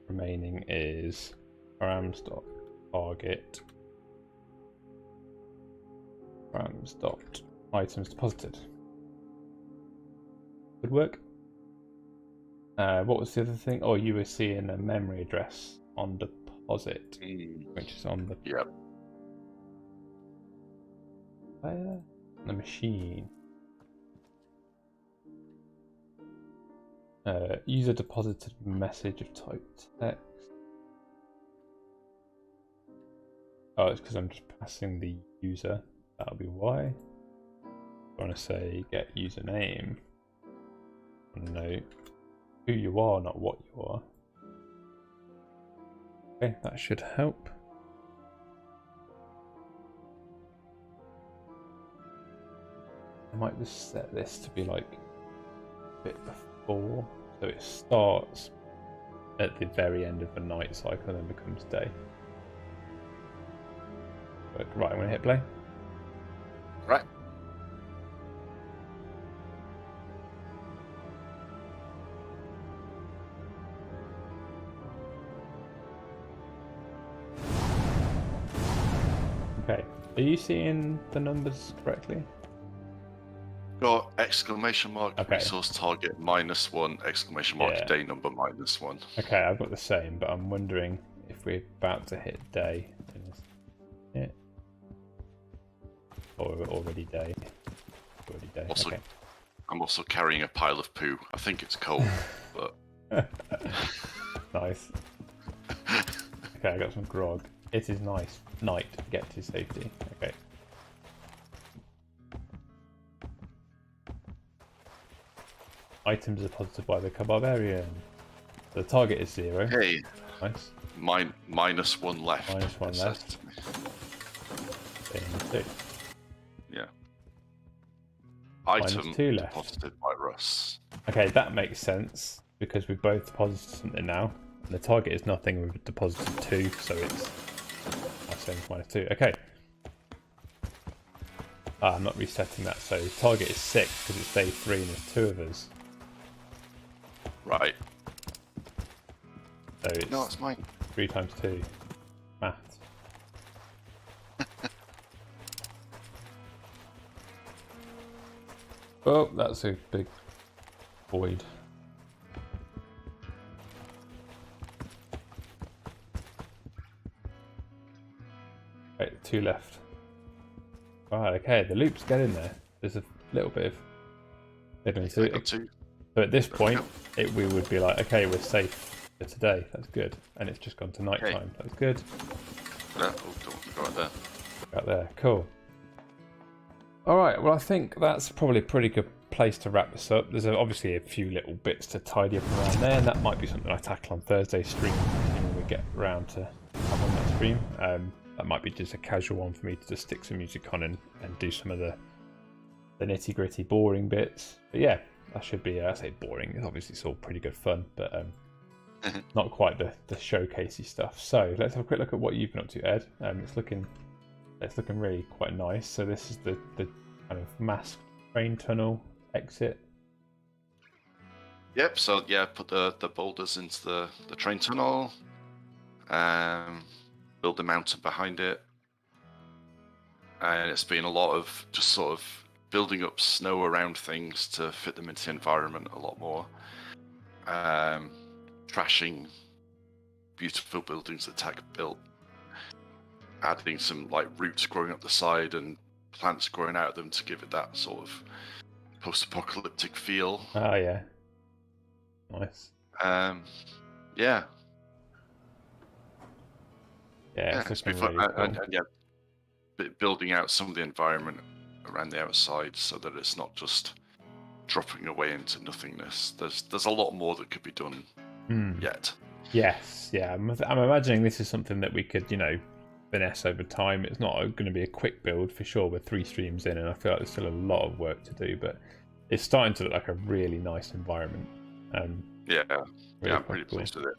remaining is params dot target params dot items deposited. Could work. What was the other thing? Oh, you were seeing a memory address on deposit, which is on the the machine. User deposited message of type text. Oh, it's because I'm just passing the user. That'll be why. I want to say get username. No, who you are, not what you are. Okay, that should help. I might just set this to be like a bit before, so it starts at the very end of the night cycle and then becomes day. But, right, I'm going to hit play. Right. Okay, are you seeing the numbers correctly? Got exclamation mark resource target -1, exclamation mark day number -1. Okay, I've got the same, but I'm wondering if we're about to hit day. Or already day. Already day. Also, I'm also carrying a pile of poo. I think it's cold, but nice. Okay, I got some grog. It is nice. Night, get to safety. Okay. Items deposited by the barbarian. The target is 0. Hey. Nice. -1 left. -1 left. -2. Yeah. Item -2 left. deposited by Russ. Okay, that makes sense because we've both deposited something now. And the target is nothing. We've deposited 2, so it's -2. Okay. I'm not resetting that. So target is 6 because it's day 3 and there's 2 of us. Right. So it's no, it's mine. 3 times 2. Math. Well, that's a big void. Right, 2 left. Right, okay, the loop's getting there. There's a little bit of fiddling to it. So at this point, we would be like, okay, we're safe for today. That's good. And it's just gone to night time. That's good. Yeah, go right there. Out there, cool. All right, well, I think that's probably a pretty good place to wrap this up. There's obviously a few little bits to tidy up around there, and that might be something I tackle on Thursday's stream when we get around to have on that stream. That might be just a casual one for me to just stick some music on and do some of the nitty gritty boring bits. But yeah, that should be, I say boring, obviously it's all pretty good fun, but not quite the showcasey stuff. So let's have a quick look at what you've been up to, Ed. It's looking really quite nice. So this is the kind of masked train tunnel exit. Yep, so yeah, put the boulders into the train tunnel, build the mountain behind it, and it's been a lot of just sort of building up snow around things to fit them into the environment a lot more, trashing beautiful buildings that Tech built, adding some like roots growing up the side and plants growing out of them to give it that sort of post-apocalyptic feel. Oh yeah, nice. Yeah. Yeah, it's really cool. and building out some of the environment around the outside so that it's not just dropping away into nothingness. There's a lot more that could be done yet. Yes, yeah. I'm imagining this is something that we could, finesse over time. It's not going to be a quick build for sure. We're 3 streams in, and I feel like there's still a lot of work to do, but it's starting to look like a really nice environment. I'm pretty pleased with it.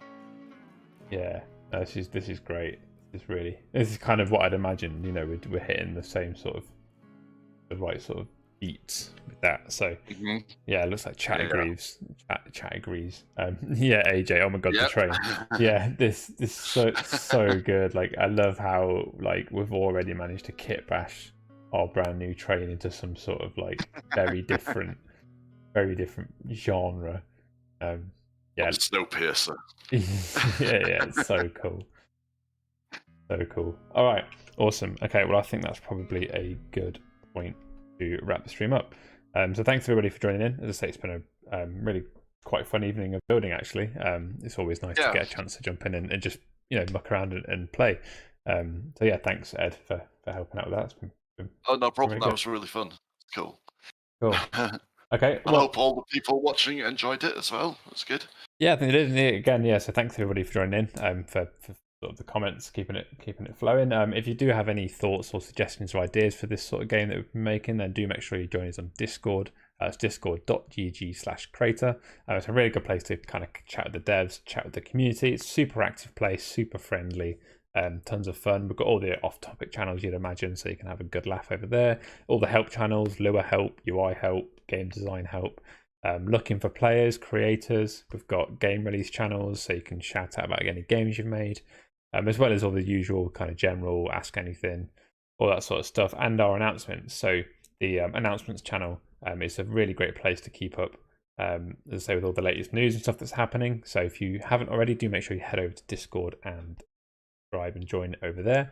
Yeah, this is great. This is kind of what I'd imagine. We're hitting the same the right sort of beats with that. So yeah, it looks like chat agrees. Chat agrees. Yeah, AJ. Oh my god, the train. Yeah, this so good. Like, I love how we've already managed to kit bash our brand new train into some sort of very different genre. Yeah, Snowpiercer. yeah, it's so cool. So cool. All right, awesome. Okay, well, I think that's probably a good point to wrap the stream up. So thanks everybody for joining in. As I say, it's been a really quite fun evening of building. Actually, it's always nice to get a chance to jump in and just muck around and play. So yeah, thanks Ed for helping out with that. It's been oh, no problem. That was really fun. Cool. Okay. I hope all the people watching enjoyed it as well. That's good. Yeah, I think they did. Again, yeah. So thanks everybody for joining in. For sort of the comments, keeping it flowing. If you do have any thoughts or suggestions or ideas for this sort of game that we've been making, then do make sure you join us on Discord. It's discord.gg/Crayta. It's a really good place to kind of chat with the devs, chat with the community. It's a super active place, super friendly. Tons of fun. We've got all the off-topic channels you'd imagine, so you can have a good laugh over there. All the help channels: Lua help, UI help, game design help. Looking for players, creators. We've got game release channels, so you can shout out about any games you've made, as well as all the usual kind of general ask anything, all that sort of stuff, and our announcements. So the announcements channel is a really great place to keep up, as I say, with all the latest news and stuff that's happening. So if you haven't already, do make sure you head over to Discord and subscribe and join over there.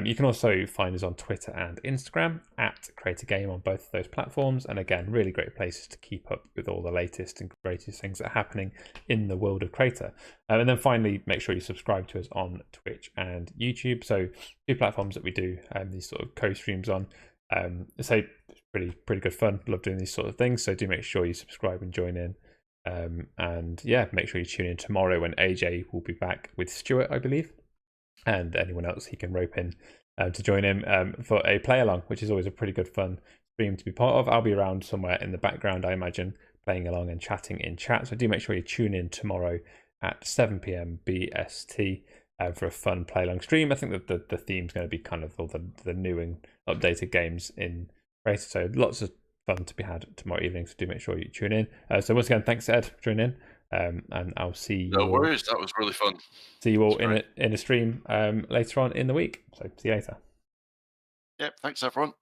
You can also find us on Twitter and Instagram at Crayta Game on both of those platforms. And again, really great places to keep up with all the latest and greatest things that are happening in the world of Crayta. And then finally, make sure you subscribe to us on Twitch and YouTube. So 2 platforms that we do these sort of co-streams on. So pretty good fun. Love doing these sort of things. So do make sure you subscribe and join in. And yeah, make sure you tune in tomorrow when AJ will be back with Stuart, I believe. And anyone else he can rope in to join him for a play along, which is always a pretty good fun stream to be part of. I'll be around somewhere in the background, I imagine, playing along and chatting in chat. So do make sure you tune in tomorrow at 7 p.m. BST for a fun play along stream. I think that the theme's going to be kind of all the new and updated games in Crayta. So lots of fun to be had tomorrow evening. So do make sure you tune in. So once again, thanks Ed for joining in. And I'll see you. No worries, that was really fun. See you all in a stream later on in the week. So see you later. Yep, thanks everyone.